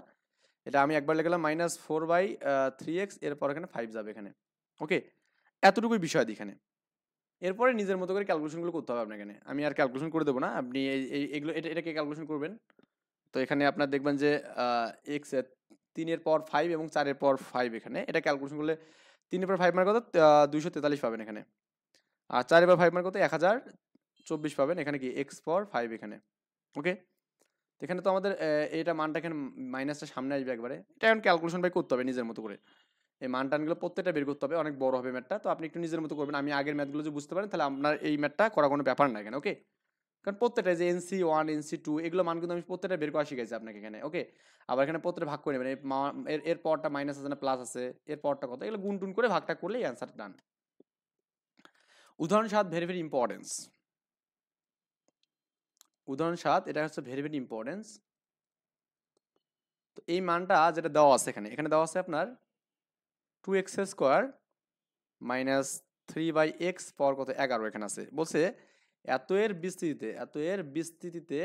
এটা আমি একবার লিখলাম মাইনাস 4/3x, এরপর এখানে 5 যাবে এখানে। ওকে, এতটুকুই বিষয় এখানে। এরপরে নিজের মতো করে ক্যালকুলেশনগুলো করতে হবে আপনার এখানে। আমি আর ক্যালকুলেশন করে দেবো না, আপনি এগুলো এটাকে ক্যালকুলেশন করবেন। তো এখানে আপনার দেখবেন যে এক্স 3 এর পর 5 এবং 4 এর পর 5 এখানে, এটা ক্যালকুলেশন করলে 3 এর পর 5 মানে কত? 243 পাবেন এখানে। আর 4 এর পর 5 মানে কত? 1024 পাবেন এখানে, কি এক্স পর 5 এখানে। ওকে, তো এখানে তো আমাদের এটা মানটা এখানে মাইনাসটা সামনে আসবে একবারে, এটা এখন ক্যালকুলেশন ভাই করতে হবে নিজের মতো করে। এই মান টানগুলো প্রত্যেকটা বের করতে হবে, অনেক বড় হবে ম্যাথটা, তো আপনি একটু নিজের মতো করবেন। আমি আগের ম্যাথগুলো যদি বুঝতে পারেন তাহলে আপনার এই ম্যাথটা করা কোনো ব্যাপার না এখানে, ওকে। কারণ প্রত্যেকটা যে NC1 NC2 এগুলো মান কিন্তু আমি প্রত্যেকটা বের করা শিখাইছি আপনাকে এখানে, ওকে। আবার এখানে প্রত্যেকটা ভাগ করে নেবেন, এর পরটা মাইনাস আছে না প্লাস আছে, এর পরটা কত, এগুলো গুণ টুন করে ভাগটা করলেই অ্যান্সার ডান। উদাহরণ 7 ভেরি ভেরি ইম্পর্টেন্স। উদাহরণ 7 এটা হচ্ছে ভেরি ভেরি ইম্পর্টেন্স। তো এই মানটা যেটা দেওয়া আছে এখানে, এখানে দেওয়া আছে আপনার 2x² মাইনাস 3/x পাওয়ার কত 11 এখানে আছে। বলছে এত এর বিস্তৃতিতে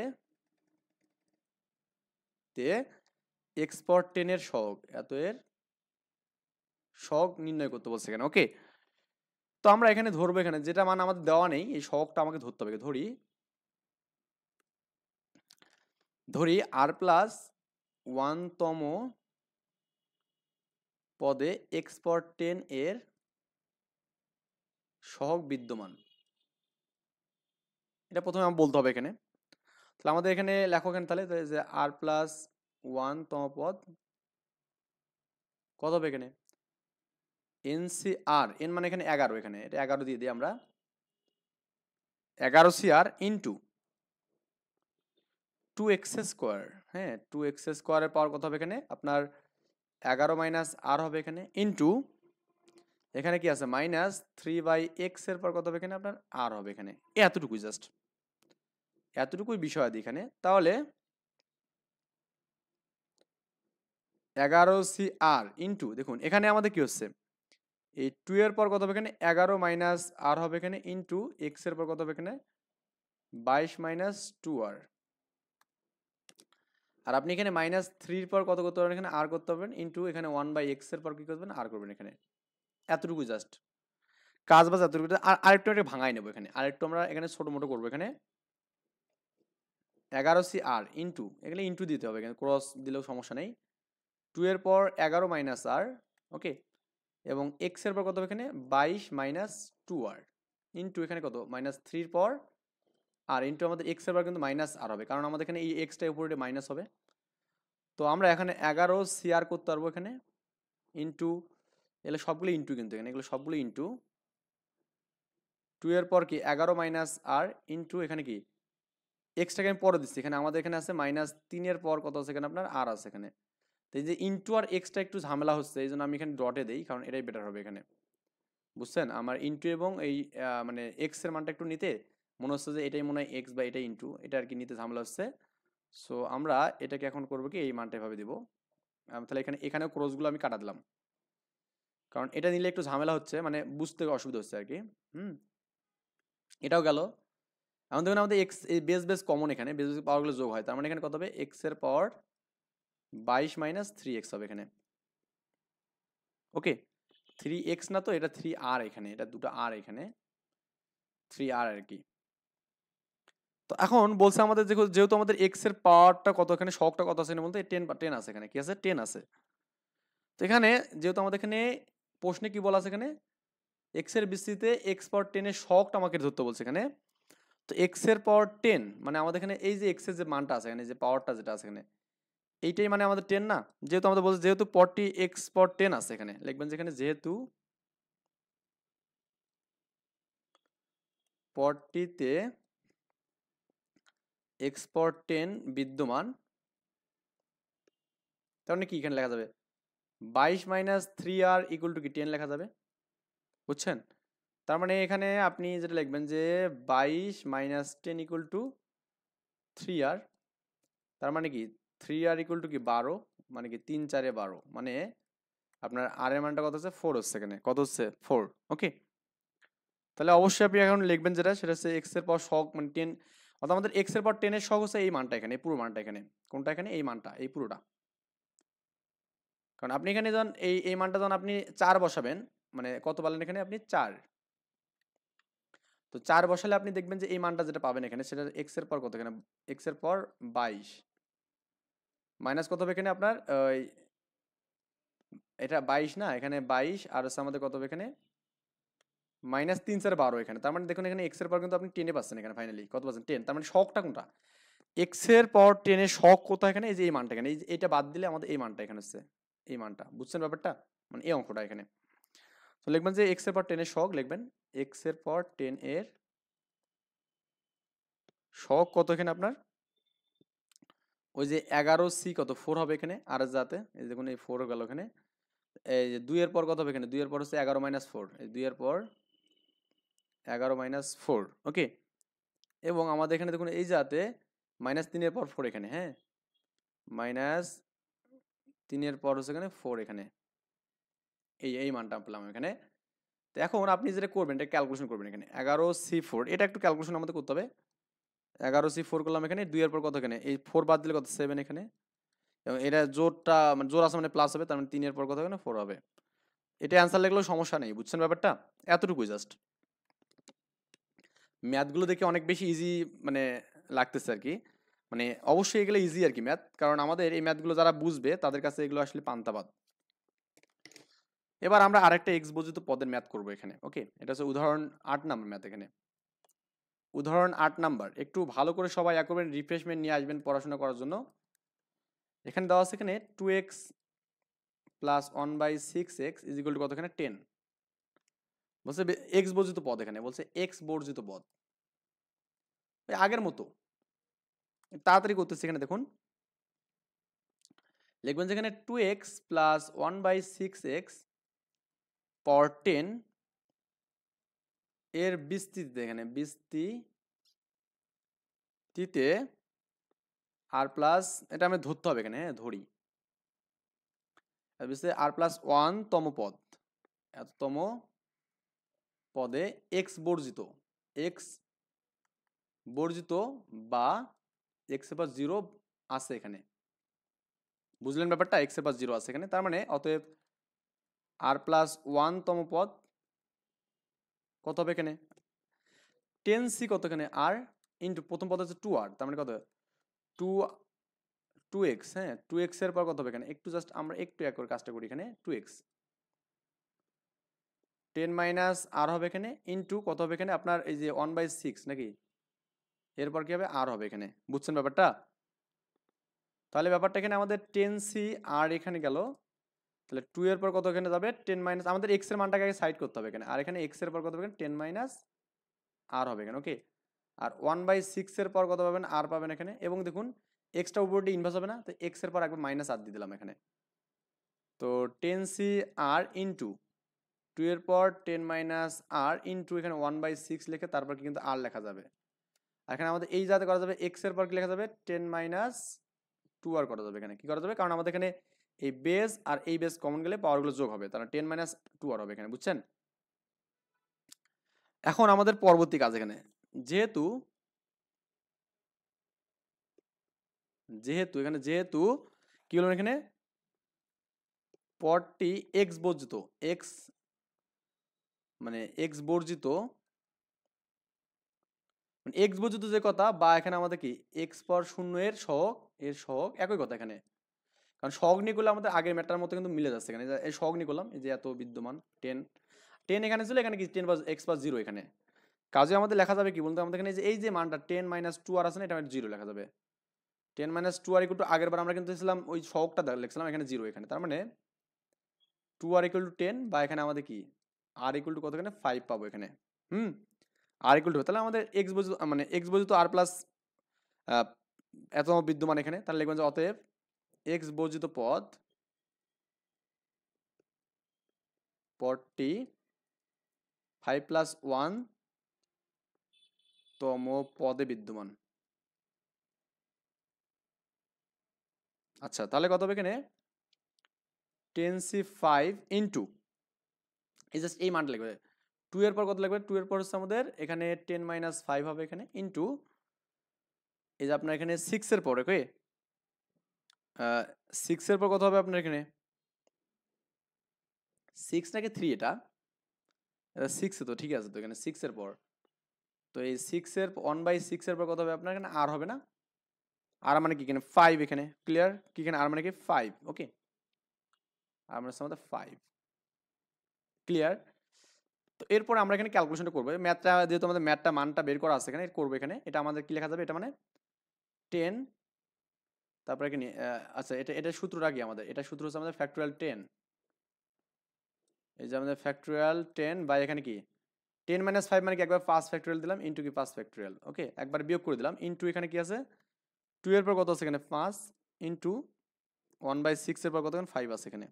x পাওয়ার 10 এর সহগ, এত এর সহগ নির্ণয় করতে বলছে এখানে, ওকে। তো আমরা এখানে ধরবো, এখানে যেটা মান আমাদের দেওয়া নেই এই সহগটা আমাকে ধরতে হবে। ধরি r প্লাস 1তম পদে x পাওয়ার 10 এর সহগ বিদ্যমান। এটা প্রথমে আমার বলতে হবে এখানে। তাহলে আমাদের এখানে লেখো এখানে, তাহলে যে r প্লাস 1তম পদ কত হবে এখানে NCR, n মানে এখানে 11, এখানে এটা 11 দিয়ে দিই আমরা, 11CR ইন্টু 2x², হ্যাঁ 2x² এর পাওয়ার কত হবে এখানে আপনার 11 মাইনাস আর হবে এখানে, ইন্টু এখানে কি আছে মাইনাস 3/x এর পর কত হবে এখানে আপনার আর হবে এখানে। এতটুকুই, জাস্ট এতটুকুই বিষয় আছে এখানে। তাহলে 11CR ইন্টু, দেখুন এখানে আমাদের কি হচ্ছে এই 2 এর পর কত হবে এখানে 11 মাইনাস আর হবে এখানে, ইন্টু x এর পর কত হবে এখানে 22 মাইনাস 2r। আর আপনি এখানে মাইনাস 3 এর পর কত করতে পারবেন এখানে আর করতে পারবেন, ইন্টু এখানে 1/x এর পর কি করবেন আর করবেন এখানে। এতটুকু জাস্ট কাজ বাজ এতটুকু। আর আরেকটু একটা ভাঙাই নেবো এখানে, আরেকটু আমরা এখানে ছোট মোটো করবো এখানে 11CR ইন্টু, এখানে ইন্টু দিতে হবে, এখানে ক্রস দিলেও সমস্যা নেই। 2 এর পর 11 মাইনাস আর, ওকে, এবং x এর পর কত হবে এখানে 22 মাইনাস 2r ইন্টু এখানে কত মাইনাস 3 এর পর আর ইন্টু আমাদের x এর পর কিন্তু মাইনাস আর হবে, কারণ আমাদের এখানে এই এক্সটা উপরে মাইনাস হবে। তো আমরা এখানে 11CR করতে পারবো এখানে, ইন্টু এগুলো সবগুলো ইন্টু, কিন্তু এখানে এগুলো সবগুলো ইন্টু 2 এর পর কি 11 মাইনাস আর ইন্টু এখানে কি এক্সটাকে আমি পরে দিচ্ছি, এখানে আমাদের এখানে আছে মাইনাস 3 এর পর কত আছে এখানে আপনার আর আছে এখানে। তো এই যে ইন্টু আর এক্সটা একটু ঝামেলা হচ্ছে, এই জন্য আমি এখানে ডটে দেই, কারণ এটাই বেটার হবে এখানে, বুঝছেন। আমার ইন্টু এবং এই মানে এক্স এর মানটা একটু নিতে মনে হচ্ছে যে এটাই মনে হয় এক্স বা এটাই ইন্টু, এটা আর কি নিতে ঝামেলা হচ্ছে। সো আমরা এটাকে এখন করবো কি এই মানটা এভাবে দিব। তাহলে এখানেও ক্রসগুলো আমি কাটা দিলাম, কারণ এটা নিলে একটু ঝামেলা হচ্ছে, মানে বুঝতে অসুবিধা হচ্ছে আর কি। এটাও গেল। এখন দেখুন আমাদের এক্স বেস বেস কমন, এখানে বেস বেস পাওয়ারগুলো যোগ হয়, তার মানে এখানে কত হবে এক্স এর পাওয়ার 22 মাইনাস 3x হবে এখানে, ওকে। 3x না, তো এটা 3r এখানে, এটা দুটো আর এখানে 3r আর কি। তো এখন বলছে আমাদের যেহেতু আমাদের x এর পাওয়ারটা কত, এখানে শকটা কত আছে বলতে 10 আছে এখানে, কি আছে 10 আছে। তো এখানে যেহেতু আমাদের এখানে প্রশ্নে কি বলা আছে এখানে x এর বিস্তৃতিতে x পাওয়ার 10 এর শকটা আমাকে ধরতে বলছে এখানে। তো x এর পাওয়ার 10 মানে আমাদের এখানে এই যে x এর যে মানটা আছে এখানে, যে পাওয়ারটা যেটা আছে এখানে এইটাই মানে আমাদের 10 না। যেহেতু আমাদের বলছে যেহেতু 40x পাওয়ার 10 আছে, এখানে লিখবেন যেখানে যেহেতু 40-তে x পাওয়ার 10 বিদ্যমান, তার মানে কি এখানে লেখা যাবে 22 মাইনাস 3r ইকুয়াল টু কি 10 লেখা যাবে, বুঝছেন। তার মানে এখানে আপনি যেটা লিখবেন যে 22 মাইনাস 10 ইকুয়াল টু 3r, তার মানে কি 3r ইকুয়াল টু কি 12, মানে কি 3 4 12, মানে আপনার আর এর মানটা কত হচ্ছে 4 হচ্ছে এখানে, কত হচ্ছে 4, ওকে। তাহলে অবশ্যই আপনি এখন লিখবেন যেটা সেটা হচ্ছে x এর পাওয়ার শক মানে 10, অর্থাৎ আমাদের x এর পাওয়ার 10 এর শক হচ্ছে এই মানটা এখানে, এই পুরো মানটা এখানে, কোনটা এখানে এই মানটা এই পুরোটা। কারণ আপনি এখানে যখন এই মানটা যখন আপনি 4 বসাবেন, মানে কত বলেন এখানে আপনি 4, তো 4 বসালে আপনি দেখবেন যে এই মানটা যেটা পাবেন এখানে সেটা x এর পর কত এখানে x এর পর 22 মাইনাস কত হবে এখানে আপনার ওই এটা 22 না, এখানে 22 আর হচ্ছে আমাদের কত হবে এখানে মাইনাস 3 4 12 এখানে। তার মানে দেখুন এখানে x এর পর কিন্তু আপনি 10 এ পাচ্ছেন এখানে, ফাইনালি কত পাচ্ছেন 10, তার মানে শকটা কোনটা এক্স এর পাওয়ার 10 এর শক কোথায় এখানে, এই যে এই মানটা এখানে, এই যে এটা বাদ দিলে আমাদের এই মানটা এখানে হচ্ছে, এই মানটা বুঝছেন ব্যাপারটা, মানে এই অঙ্কটা এখানে। তো লিখবেন যে এক্স এর পাওয়ার 10 এর শক, লিখবেন এক্স এর পাওয়ার 10 এর শক কত এখানে আপনার, ওই যে 11c কত 4 হবে এখানে, আর যাতে এই দেখুন এই 4 গেল এখানে, এই যে 2 এর পর কত হবে এখানে, 2 এর পর হচ্ছে 11 - 4, এই 2 এর পর 11 - 4, ওকে। এবং আমাদের এখানে দেখুন এই যাতে -3 এর পর 4 এখানে, হ্যাঁ, -3 এর পর হচ্ছে এখানে 4 এখানে, এই মানটা পেলাম এখানে। তো এখন আপনি যেটা করবেন এটা ক্যালকুলেশন করবেন এখানে 11c4, এটা একটু ক্যালকুলেশন আমাদের করতে হবে। 11c4 করলাম এখানে, 2 এর পর কত এখানে, এই 4 বাদ দিলে কত 7 এখানে, এবং এটা জোরটা মানে জোর আছে মানে প্লাস হবে, তার মানে 3 এর পর কত এখানে 4 হবে। এটা অ্যান্সার লিখলেও সমস্যা নেই, বুঝছেন ব্যাপারটা, এতটুকুই জাস্ট। ম্যাথগুলো দেখে অনেক বেশি ইজি মানে লাগতেছে আর কি, মানে অবশ্যই এগুলো ইজি আর কি ম্যাথ, কারণ আমাদের এই ম্যাথগুলো যারা বুঝবে তাদের কাছে এগুলো আসলে পান্তাবাদ। এবার আমরা আরেকটা এক্স বর্জিত পদের ম্যাথ করব এখানে, ওকে। এটা হচ্ছে উদাহরণ 8 নাম্বার ম্যাথ এখানে। উদাহরণ 8 নাম্বার, একটু ভালো করে সবাই করবেন, রিফ্রেশমেন্ট নিয়ে আসবেন পড়াশোনা করার জন্য। এখানে দেওয়া আছে এখানে 2x plus 1/6x is equal to কত এখানে 10, বলছে এক্স বর্জিত পদ, এখানে বলছে এক্স বর্জিত পদ, ওই আগের মতো তাড়াতাড়ি করতেছি। এখানে দেখুন লিখবেন যেখানে 2x প্লাস 1/6x পাওয়ার 10 এর বিস্তৃতিতে, এখানে বিস্তৃতিতে আর প্লাস, এটা আমি ধরতে হবে এখানে, হ্যাঁ ধরি, আর প্লাস 1 তম পদ, এততম পদে এক্স বর্জিত, এক্স বর্জিত বা এক্স এর পাশ 0 আছে এখানে, বুঝলেন ব্যাপারটা, এক্স এর পাশ 0 আছে এখানে, তার মানে অতএব আর প্লাস 1 তম পদ কত হবে এখানে 10c কত এখানে আর ইন্টু প্রথম পদ হচ্ছে 2r, তার মানে কত 2 2x, হ্যাঁ 2x এর পর কত হবে এখানে, একটু জাস্ট আমরা একটু এক করে কাজটা করি এখানে, 2x 10 মাইনাস আর হবে এখানে ইন্টু কত হবে এখানে আপনার এই যে 1/6 নাকি, এরপর কি হবে আর হবে এখানে, বুঝছেন ব্যাপারটা। তাহলে ব্যাপারটা এখানে আমাদের 10c আর এখানে গেল, তাহলে 2 এর পর কত এখানে যাবে 10 মাইনাস, আমাদের x এর মানটাকে আগে সাইড করতে হবে এখানে, আর এখানে x এর পর কত হবে এখানে 10 মাইনাস আর হবে এখানে, ওকে। আর 1/6 এর পর কত পাবেন আর পাবেন এখানে, এবং দেখুন এক্সটা উপরে ইনভার্স হবে না, তো x এর পর একবার মাইনাস আর দিয়ে দিলাম এখানে, তো 10c আর ইন্টু 2 এর পর 10 মাইনাস আর ইন্টু এখানে 1/6 লিখে তারপর কিন্তু আর লেখা যাবে। আর এখানে আমাদের এই যাতে করা যাবে x এর পর কি লেখা যাবে 10 মাইনাস 2 আর করা যাবে, এখানে কি করা যাবে, কারণ আমাদের এখানে এই বেস আর এই বেস কমন গেলে পাওয়ারগুলো যোগ হবে, তাহলে 10 মাইনাস 2 আর হবে এখানে, বুঝছেন। এখন আমাদের পরবর্তী কাজ এখানে, যেহেতু যেহেতু এখানে যেহেতু কি বলবেন এখানে পদটি এক্স বর্জিত, এক্স মানে এক্স বর্জিত, মানে এক্স বর্জিত যে কথা, বা এখানে আমাদের কি এক্স পাওয়ার 0 এর সহগ একই কথা এখানে, কারণ সহগ নিয়ে করলে আমাদের আগের ম্যাটার মতো কিন্তু মিলে যাচ্ছে এখানে, এই সহগ নিয়ে করলাম, এই যে এত বিদ্যমান 10 এখানে ছিল, এখানে কি 10 এক্স প্লাস 0 এখানে, কাজে আমাদের লেখা যাবে কি বলতে, আমাদের এখানে এই যে মানটা 10 মাইনাস 2 আর আছে না, এটা 0 লেখা যাবে, 10 মাইনাস 2 আর ইকুয়াল টু আগের বার আমরা কিন্তু ছিলাম ওই সহগটা লিখছিলাম এখানে 0 এখানে, তার মানে 2 আর ইকুয়াল টু 10, বা এখানে আমাদের কি আর ইকুয়াল টু কত এখানে 5 পাবো এখানে, হুম, আর ইকুয়াল টু, তাহলে আমাদের এক্স বর্জিত মানে এক্স বর্জিত আর প্লাস এত বিদ্যমান এখানে, তাহলে লিখবেন যে অতএব এক্স বর্জিত পদটি 5 প্লাস 1 তম পদে বিদ্যমান। আচ্ছা তাহলে কত হবে এখানে 10c5 ইন্টু এই জাস্ট এই মানটা লিখবে, 2 এর পর কত লাগবে, 2 এর পর হচ্ছে আমাদের এখানে 10 মাইনাস 5 হবে এখানে ইন্টু এই যে আপনার এখানে 6 এর পর, ওকে 6 এর পর কত হবে আপনার এখানে 6 নাকি 3, এটা 6 এ, তো ঠিক আছে, তো এখানে 6 এর পর, তো এই 6 এর 1/6 এর পর কত হবে আপনার এখানে আর হবে না, আর মানে কি এখানে 5 এখানে ক্লিয়ার, কি এখানে আর মানে কি 5, ওকে, আর মানে হচ্ছে আমাদের 5 ক্লিয়ার। তো এরপর আমরা এখানে ক্যালকুলেশনটা করবো, ম্যাথটা যেহেতু আমাদের ম্যাথটা মানটা বের করা আছে এখানে করবো, এখানে এটা আমাদের কি লেখা যাবে, এটা মানে 10, তারপর এখানে আচ্ছা এটা সূত্রটা কি আমাদের, এটা সূত্র হচ্ছে আমাদের ফ্যাক্টোরিয়াল 10, এই যে আমাদের ফ্যাক্টোরিয়াল 10 বাই এখানে কি 10 - 5 মানে কি একবার 5 ফ্যাক্টোরিয়াল দিলাম ইনটু কি 5 ফ্যাক্টোরিয়াল, ওকে একবার বিয়োগ করে দিলাম ইনটু এখানে কি আছে 2 এর পর কত আছে এখানে 5 ইনটু 1/6 এর পর কত এখানে 5 আছে এখানে।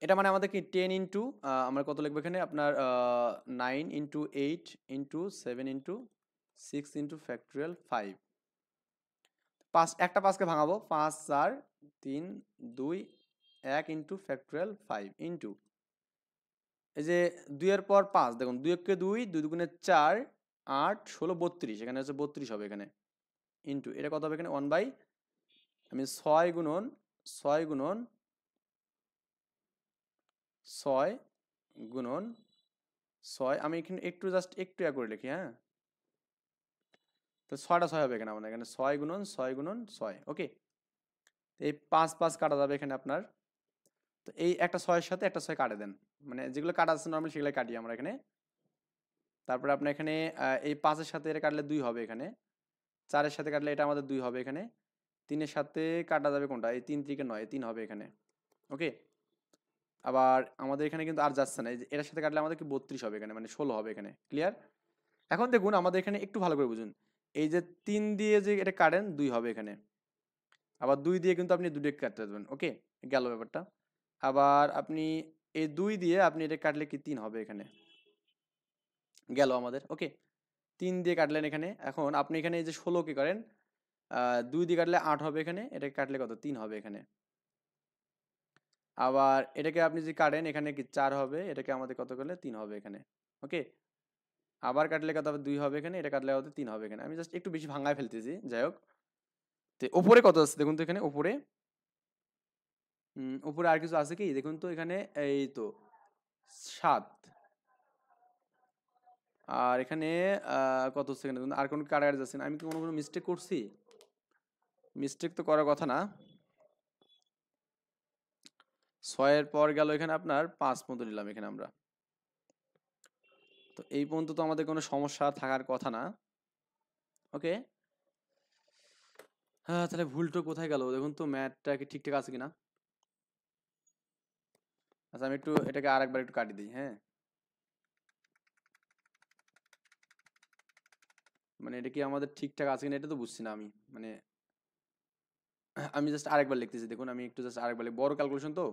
এটা মানে আমাদের কি 10 ইনটু আমরা কত লিখবো এখানে আপনার 9 into 8 into 7 into 6 into factorial 5, একটা 5কে ভাঙাবো 5 4 3 2 1 ইনটু ফ্যাক্টোরিয়াল 5 ইনটু এই যে 2 এর পর 5 দেখুন 2 একে 2 2 দুগুণে 4 8 16 32 এখানে হচ্ছে 32 হবে এখানে ইনটু এটা কত হবে এখানে 1 বাই আমি 6 গুণন 6 গুণন 6 গুণন 6 আমি এখানে একটু জাস্ট একটু করে লিখি, হ্যাঁ তো 6টা 6 হবে এখানে আমাদের এখানে 6 গুণন 6 গুণন 6, ওকে এই 5 5 কাটা যাবে এখানে আপনার, তো এই একটা 6 এর সাথে একটা 6 কাটে দেন, মানে যেগুলো কাটা আছে নরমালি সেগুলো কাটি আমরা এখানে। তারপরে আপনার এখানে এই 5 এর সাথে এটা কাটলে 2 হবে এখানে, 4 এর সাথে কাটলে এটা আমাদের 2 হবে এখানে, 3 এর সাথে কাটা যাবে কোনটা এই 3 3 9 3 হবে এখানে, ওকে আবার আমাদের এখানে কিন্তু আর যাচ্ছে না, এই যে এটার সাথে কাটলে আমাদের কি 32 হবে এখানে, মানে 16 হবে এখানে, ক্লিয়ার। এখন দেখুন আমাদের এখানে একটু ভালো করে বুঝুন, এই যে 3 দিয়ে যে এটা কাটেন 2 হবে এখানে, আবার 2 দিয়ে কিন্তু আপনি দুটো কাটতে দেবেন, ওকে গেল ব্যাপারটা। আবার আপনি এই 2 দিয়ে আপনি এটা কাটলে কি 3 হবে এখানে, গেল আমাদের, ওকে 3 দিয়ে কাটলেন এখানে। এখন আপনি এখানে এই যে 16 কি করেন 2 দিয়ে কাটলে 8 হবে এখানে, এটাকে কাটলে কত 3 হবে এখানে। আবার এটাকে আপনি যদি কাটেন এখানে কি 4 হবে, এটাকে আমাদের কত করলে 3 হবে এখানে, ওকে আবার কাটলে কত হবে 2 হবে এখানে, এটা কাটলে কত 3 হবে এখানে। আমি জাস্ট একটু বেশি ভাঙায় ফেলতেছি, যাই হোক। তো উপরে কত আছে দেখুন তো এখানে উপরে, উপরে আর কিছু আছে কি দেখুন তো এখানে, এই তো 7, আর এখানে কত সেকেন্ড দেখুন আর কোন কাটাকাটি যাচ্ছে না, আমি কি কোনো মিস্টেক করছি, মিস্টেক তো করার কথা না। 6 এর পর গেল এখানে আপনার 5 পর্যন্ত নিলাম এখানে আমরা, তো এই পর্যন্ত তো আমাদের কোনো সমস্যা থাকার কথা না, ওকে হ্যাঁ তাহলে ভুলটা কোথায় গেল দেখুন তো, ম্যাথটা কি ঠিকঠাক আছে কিনা। আচ্ছা আমি একটু এটাকে আরেকবার একটু কাটি দিই, হ্যাঁ মানে এটা কি আমাদের ঠিকঠাক আছে কিনা এটা তো বুঝছি না আমি, মানে আমি জাস্ট আরেকবার লিখতেছি দেখুন, আমি একটু জাস্ট আরেকবার বড় ক্যালকুলেশন তো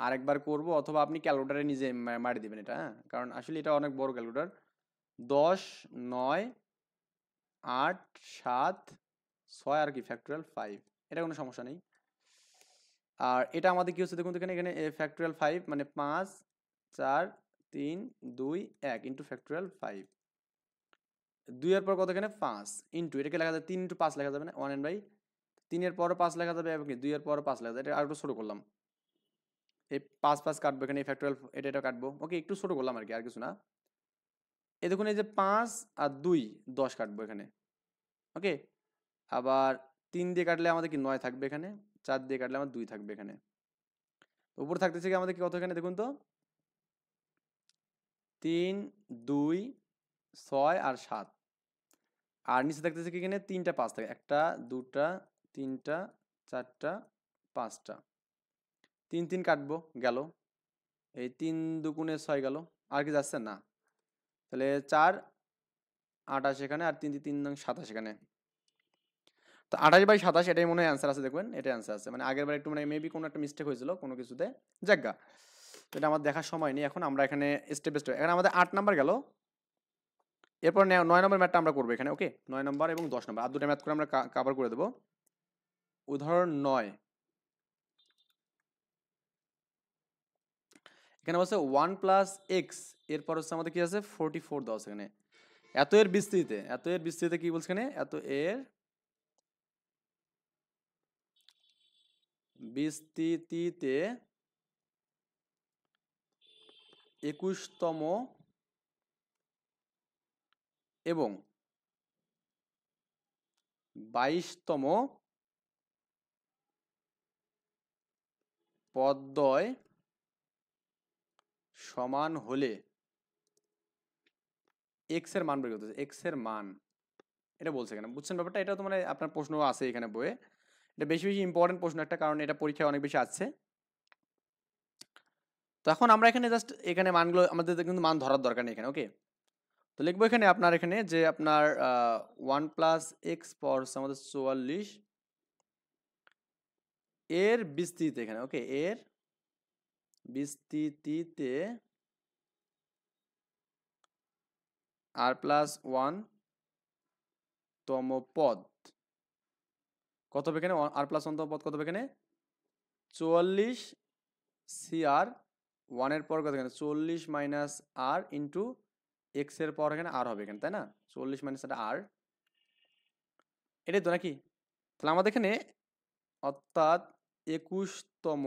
আরেকবার করব, অথবা আপনি ক্যালকুলেটারে নিজে মারি দিবেন এটা, হ্যাঁ কারণ আসলে এটা অনেক বড় ক্যালকুলেটর। 10 9 8 7 6 আর কি ফ্যাক্টোরিয়াল 5, এটা কোনো সমস্যা নেই। আর এটা আমাদের কি হচ্ছে দেখুন তো এখানে এখানে ফ্যাক্টোরিয়াল 5 মানে 5 4 3 2 1 ইন্টু ফ্যাক্টোরিয়াল 5, 2 এর পর কত এখানে 5 ইন্টু এটাকে লেখা যায় 3 ইন্টু 5 লেখা যাবে না 1 n বাই 3 এর পরও 5 লেখা যাবে এবং কি 2 এর পরও 5 লেখা যাবে, এটা আর একটু ছোট করলাম, এই 5 5 কাটবো এখানে ফ্যাক্টোরিয়াল এটা কাটবো, ওকে একটু ছোট করলাম আর কি আর কিছু না। এই দেখুন এই যে 5 আর 2 10 কাটবো এখানে, ওকে আবার 3 দিয়ে কাটলে আমাদের কি 9 থাকবে এখানে, 4 দিয়ে কাটলে আমার 2 থাকবে এখানে, উপরে থাকতেছে কি আমাদের কি কত এখানে দেখুন তো 3 2 6 আর 7, আর নিচে থাকতেছে কি এখানে 3টা 5 থাকে, একটা দুটা 3টা 4টা 5টা, 3 3 কাটবো গেল, এই 3 দুগুণে 6 গেল, আর কি যাচ্ছে না, তাহলে 4 28 এখানে আর 3 3 নং 27 এখানে, তো 28/27 এটাই মনে হয় অ্যান্সার আছে, দেখবেন এটা অ্যান্সার আছে, মানে আগের বার একটু মানে মেবি কোনো একটা মিস্টেক হয়েছিল কোনো কিছুতে, যাজ্ঞা তো এটা আমার দেখার সময় নেই, এখন আমরা এখানে স্টেপ বাই স্টেপ, এখানে আমাদের 8 নাম্বার গেল, এরপর 9 নম্বর ম্যাথটা আমরা করবো এখানে, ওকে 9 নম্বর এবং 10 নম্বর আর দুটো ম্যাথ করে আমরা কভার করে দেবো। উদাহরণ 9, এখানে বলছে 1 প্লাস এক্স, এরপর হচ্ছে আমাদের কি আছে 44 দেওয়া আছে এখানে, এত এর বিস্তৃতিতে কি বলছে এখানে, এত এর বিস্তৃতিতে 21তম এবং 22তম পদদ্বয় সমান হলে এক্স এর মান বের করতে হবে, এক্স এর মান এটা বলছে এখানে, বুঝছেন ব্যাপারটা? এটা তো মানে আপনার প্রশ্ন আছে এখানে বইয়ে, এটা বেশি বেশি ইম্পর্টেন্ট প্রশ্ন একটা, কারণ এটা পরীক্ষায় অনেক বেশি আসছে। তো এখন আমরা এখানে জাস্ট এখানে মানগুলো আমাদের কিন্তু মান ধরার দরকার নেই এখানে, ওকে। তো লিখবো এখানে আপনার এখানে যে আপনার 1 + x পাওয়ার হচ্ছে আমাদের 44 এর বিস্তৃতিতে এখানে, ওকে, এর বিস্তৃতিতে r+1 তম পদ কত হবে এখানে, r+1 তম পদ কত হবে এখানে 44 cr 1 এর পর কত এখানে 40 - r ইন্টু এক্স এর পর এখানে আর হবে এখানে, তাই না? 40 - r, এটাই তো নাকি? তাহলে আমাদের এখানে অর্থাৎ 21তম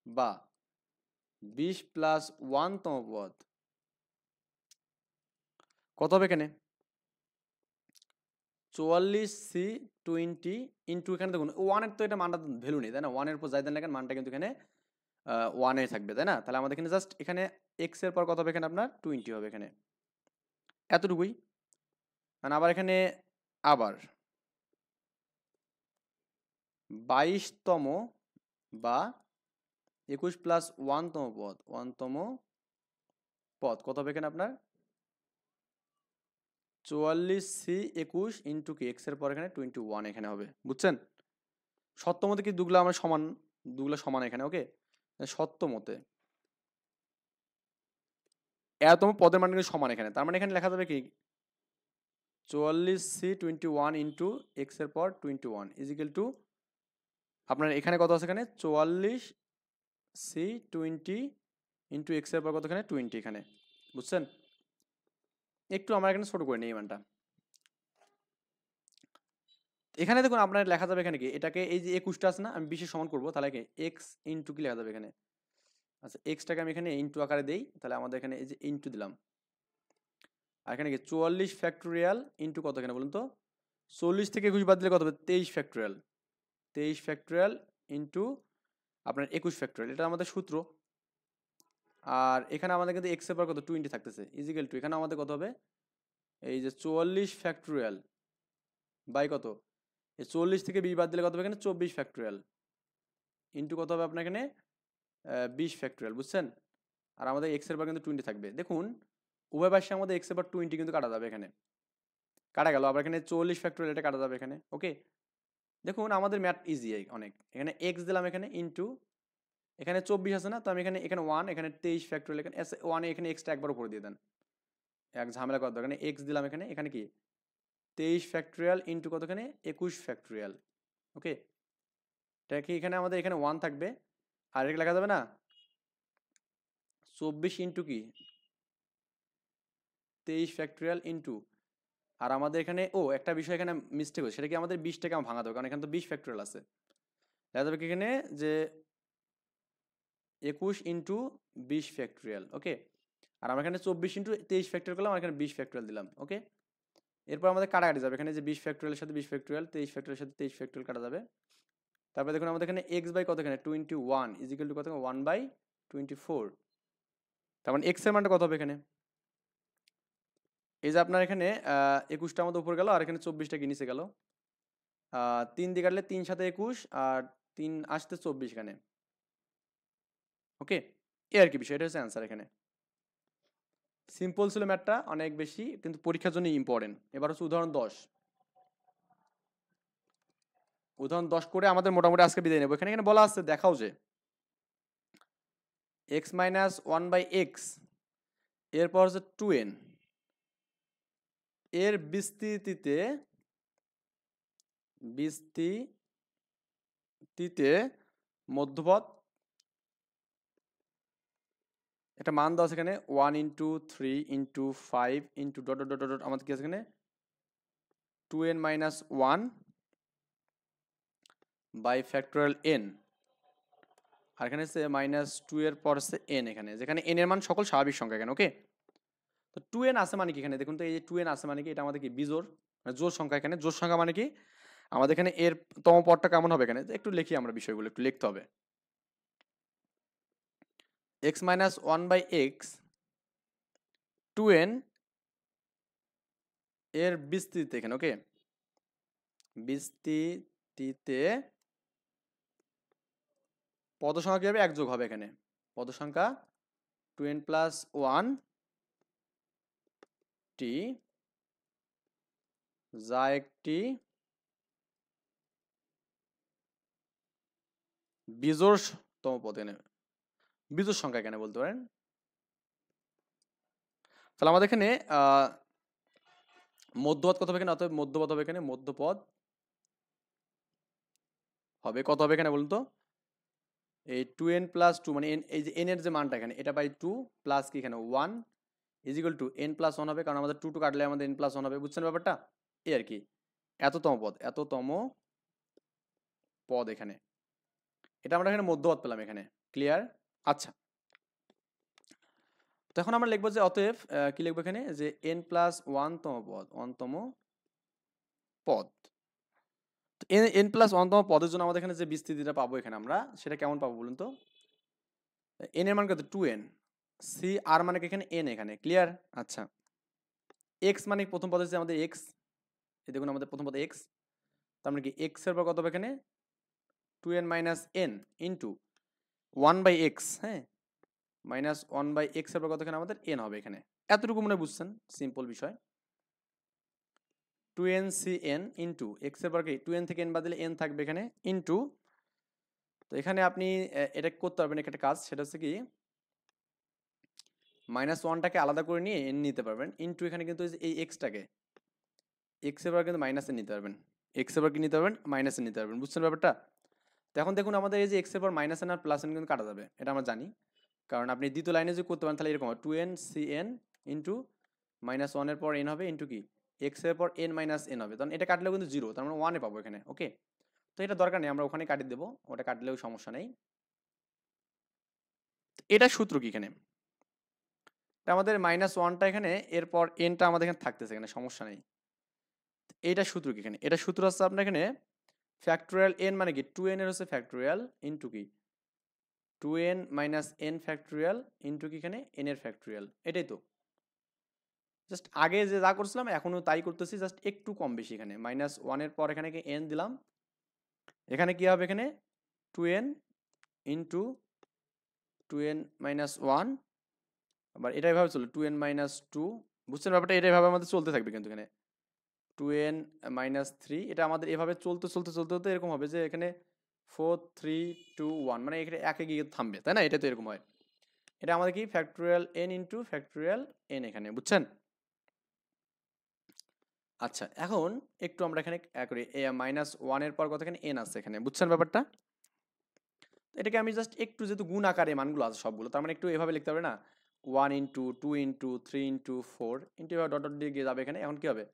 বা 20+1 তম পদ কত হবে এখানে 44c20 ইন্টু এখানে দেখুন ওয়ানের তো এটা মানটা ভ্যালু নেই, তাই না? ওয়ানের উপর যাই দেন না মানটা কিন্তু এখানে ওয়ানে থাকবে, তাই না? তাহলে আমাদের এখানে জাস্ট এখানে এক্স এর পর কত হবে এখানে আপনার 20 হবে এখানে, এতটুকুই। মানে আবার এখানে আবার 22তম বা 21+1 তম পদ 1তম পদ কত হবে এখানে আপনার 44c21 ইন্টু কি এক্স এর পর এখানে 21 এখানে হবে, বুঝছেন? সত্যমতে কি দুগুলো আমরা সমান, দুগুলো সমান এখানে, ওকে। সত্যমতে এতম পদের মান কিন্তু সমান এখানে, তার মানে এখানে লেখা যাবে কি 44c21 ইন্টু এক্স এর পর 21 ইজিক্যাল টু আপনার এখানে কত আছে এখানে 44c20 ইন্টু এক্স এর পর কত এখানে 20 এখানে, বুঝছেন? একটু আমরা এখানে ছোট করে নিই এই মানটা। এখানে দেখুন আপনার লেখা যাবে এখানে কি এটাকে এই যে 21টা আছে না, আমি 20 এর সমান করবো, তাহলে কি এক্স ইন্টু কি লেখা যাবে এখানে, আচ্ছা এক্সটাকে আমি এখানে ইন্টু আকারে দেই, তাহলে আমাদের এখানে এই যে ইন্টু দিলাম, আর এখানে কি 44 ফ্যাক্টোরিয়াল ইন্টু কত এখানে বলুন তো 40 থেকে 21 বাদ দিলে কত হবে 23 ফ্যাক্টোরিয়াল, 23 ফ্যাক্টোরিয়াল ইন্টু আপনার 21 ফ্যাক্টোরিয়াল, এটা আমাদের সূত্র। আর এখানে আমাদের কিন্তু এক্স এর পর কত 20 থাকতেছে ইজিক্যাল টু এখানে আমাদের কত হবে এই যে 44 ফ্যাক্টোরিয়াল বাই কত এই 40 থেকে 20 বাদ দিলে কত হবে এখানে 24 ফ্যাক্টোরিয়াল ইন্টু কত হবে আপনার এখানে 20 ফ্যাক্টোরিয়াল, বুঝছেন? আর আমাদের এক্স এর পর কিন্তু 20 থাকবে। দেখুন উভয় পাশে আমাদের এক্স এর পর 20 কিন্তু কাটা যাবে, এখানে কাটা গেল, আবার এখানে 44 ফ্যাক্টোরিয়াল এটা কাটা যাবে এখানে, ওকে। দেখুন আমাদের ম্যাথ ইজি অনেক, এখানে এক্স দিলাম এখানে ইন্টু এখানে 24 আছে না, তো আমি এখানে এখানে 1 এখানে 23 ফ্যাক্টোরিয়াল এখানে 1 এখানে এক্সটা একবার উপরে দিয়ে দেন, এক ঝামেলা করার দরকার নেই। এক্স দিলাম এখানে, এখানে কি 23 ফ্যাক্টোরিয়াল ইন্টু কত এখানে 21 ফ্যাক্টোরিয়াল, ওকে। এটা কি এখানে আমাদের এখানে 1 থাকবে, আর এটা লেখা যাবে না 24 ইন্টু কি 23 ফ্যাক্টোরিয়াল ইন্টু, আর আমাদের এখানে ও একটা বিষয় এখানে মিস্টেক হচ্ছে, সেটা কি আমাদের 20টাকে আমার ভাঙা দেবো, কারণ এখানে তো 20 ফ্যাক্টোরিয়াল আছে। দেখা যাবে কি এখানে যে 21 ইন্টু 20 ফ্যাক্টোরিয়াল, ওকে। আর আমরা এখানে 24 ইন্টু 23 ফ্যাক্টোরিয়াল করলাম, আর এখানে 20 ফ্যাক্টোরিয়াল দিলাম, ওকে। এরপর আমাদের কাটাকাটি যাবে, এখানে যে 20 ফ্যাক্টোরিয়ালের সাথে 20 ফ্যাক্টোরিয়াল 23 ফ্যাক্টোরিয়ালের সাথে 23 ফ্যাক্টোরিয়াল কাটা যাবে। তারপরে দেখুন আমাদের এখানে এক্স বাই কত এখানে 21 ইজিক্যাল টু কত 1/24, তার মানে এক্স এর মানটা কত হবে এখানে এই যে আপনার এখানে 21টা আমাদের উপর গেল, আর এখানে 24টা কি নিচে গেল, 3 দিয়ে কাটলে 3 সাথে 21 আর 3 আসতে 24 এখানে, ওকে। এই আর কি বিষয়, এটা হচ্ছে অ্যান্সার এখানে। সিম্পল ছিল ম্যাথটা অনেক বেশি, কিন্তু পরীক্ষার জন্য ইম্পর্টেন্ট। এবার হচ্ছে উদাহরণ 10, উদাহরণ 10 করে আমাদের মোটামুটি আজকে বিদায় নেব। এখানে বলা আছে দেখাও যে x - 1/x এরপর হচ্ছে 2n এর বিস্তৃতিতে মধ্যপথ একটা মান দেওয়া আছে এখানে 1 into 3 into 5 into dot dot dot dot আমাদের কি আছে এখানে 2n - 1 বাই ফ্যাক্টোরিয়াল n, আর এখানে হচ্ছে -2 এর পর হচ্ছে n, এখানে যেখানে n এর মান সকল স্বাভাবিক সংখ্যা এখানে, ওকে। তো 2n আছে মানে কি এখানে দেখুন তো এই যে 2n আছে মানে কি এটা আমাদের কি বিজোড়, মানে জোড় সংখ্যা, এখানে জোড় সংখ্যা মানে কি আমাদের এখানে এর তম পদটা কেমন হবে এখানে একটু লিখি আমরা, বিষয়গুলো একটু লিখতে হবে। x - 1/x 2n এর বিস্তৃতিতে এখানে, ওকে, বিস্তৃতিতে পদ সংখ্যা কি হবে, এক যোগ হবে এখানে, পদ সংখ্যা 2n প্লাস 1 টি, যা একটি বিজোড়তম পদ, এখানে বিজোড় সংখ্যা এখানে বলতে পারেন। তাহলে আমাদের এখানে মধ্যপদ কত হবে এখানে, অতএব মধ্যপদ হবে এখানে, মধ্যপদ হবে কত হবে এখানে বলুন তো, এই 2n প্লাস 2 মানে এই যে n এর যে মানটা এখানে, এটা বাই 2 প্লাস কি এখানে 1 is equal to n plus 1 হবে, কারণ আমাদের 2 কাটলে আমাদের n প্লাস 1 হবে, বুঝছেন ব্যাপারটা, এই আর কি, এততম পদ, এততম পদ এখানে, এটা আমরা এখানে মধ্যপদ পেলাম এখানে, ক্লিয়ার। আচ্ছা, তো এখন আমরা লিখবো যে অতএব কি লিখবো এখানে, যে n প্লাস 1 তম পদ, 1 তম পদ, n প্লাস 1 তম পদের জন্য আমাদের এখানে যে বিস্তৃতিটা পাবো এখানে আমরা, সেটা কেমন পাবো বলুন তো, n এর মান কত 2n, সি আর মানে কি এখানে n এখানে, ক্লিয়ার। আচ্ছা, x মানে প্রথম পদ হচ্ছে আমাদের x, এই দেখুন আমাদের প্রথম পদ x, তার মানে কি x এর পর কত হবে এখানে 2n minus n into 1 by x, হ্যাঁ, মাইনাস 1 বাই x এর পর কত এখানে আমাদের n হবে এখানে, এতটুকু মনে বুঝছেন, সিম্পল বিষয়, 2n cn ইন্টু x এর পর কি 2n থেকে n বাদ দিলে n থাকবে এখানে ইন্টু, তো এখানে আপনি এটা করতে পারবেন একটা কাজ, সেটা হচ্ছে কি মাইনাস ওয়ানটাকে আলাদা করে নিয়ে n নিতে পারবেন ইন্টু, এখানে কিন্তু এই এক্সটাকে এক্স এর পর কিন্তু মাইনাসে নিতে পারবেন, এক্স এর পর কি নিতে পারবেন, মাইনাসে নিতে পারবেন, বুঝছেন ব্যাপারটা। তো এখন দেখুন আমাদের এই যে এক্স এর পর মাইনাস এন আর প্লাস এন কিন্তু কাটা যাবে, এটা আমরা জানি, কারণ আপনি দ্বিতীয় লাইনে যদি করতে পারেন তাহলে এরকম হবে 2n cn ইন্টু মাইনাস ওয়ানের পর n হবে ইন্টু কি এক্স এর পর n মাইনাস n হবে, তখন এটা কাটলেও কিন্তু জিরো, তার মানে ওয়ানে পাবো এখানে, ওকে। তো এটা দরকার নেই, আমরা ওখানে কাটিয়ে দেবো, ওটা কাটলেও সমস্যা নেই। এটা সূত্র কি এখানে, আমাদের মাইনাস ওয়ানটা এখানে, এরপর এনটা আমাদের এখানে থাকতেছে, এখানে সমস্যা নেই। এইটা সূত্র কি এখানে, এটা সূত্র হচ্ছে আপনার এখানে ফ্যাক্টোরিয়াল এন মানে কি 2n এর হচ্ছে ফ্যাক্টোরিয়াল ইন্টু কি 2n minus n factorial into কি এখানে n এর ফ্যাক্টোরিয়াল, এটাই তো, জাস্ট আগে যে যা করছিলাম এখনো তাই করতেছি, জাস্ট একটু কম বেশি, এখানে মাইনাস ওয়ানের পর এখানে কি n দিলাম, এখানে কি হবে এখানে 2n into 2n minus one, আবার এটা এভাবে চলবে 2n মাইনাস টু, বুঝছেন ব্যাপারটা, এটা এভাবে আমাদের চলতে থাকবে কিন্তু এখানে 2n মাইনাস থ্রি, এটা আমাদের এভাবে চলতে চলতে চলতে চলতে এরকম হবে যে এখানে 4 3 2 1 মানে এখানে একে গিয়ে থামবে, তাই না, এটা তো এরকম হয়, এটা আমাদের কি factorial n into factorial n এখানে, বুঝছেন। আচ্ছা, এখন একটু আমরা এখানে করি মাইনাস ওয়ানের পর কত এখানে n আছে এখানে, বুঝছেন ব্যাপারটা, এটাকে আমি জাস্ট একটু যেহেতু গুণ আকারে মানগুলো আছে সবগুলো, তার মানে একটু এভাবে লিখতে হবে না, 1 ইন্টু 2 ইন্টু 3 ইন্টু 4 ইন্টু এভাবে ডট ডট দিয়ে গিয়ে যাবে এখানে, এখন কি হবে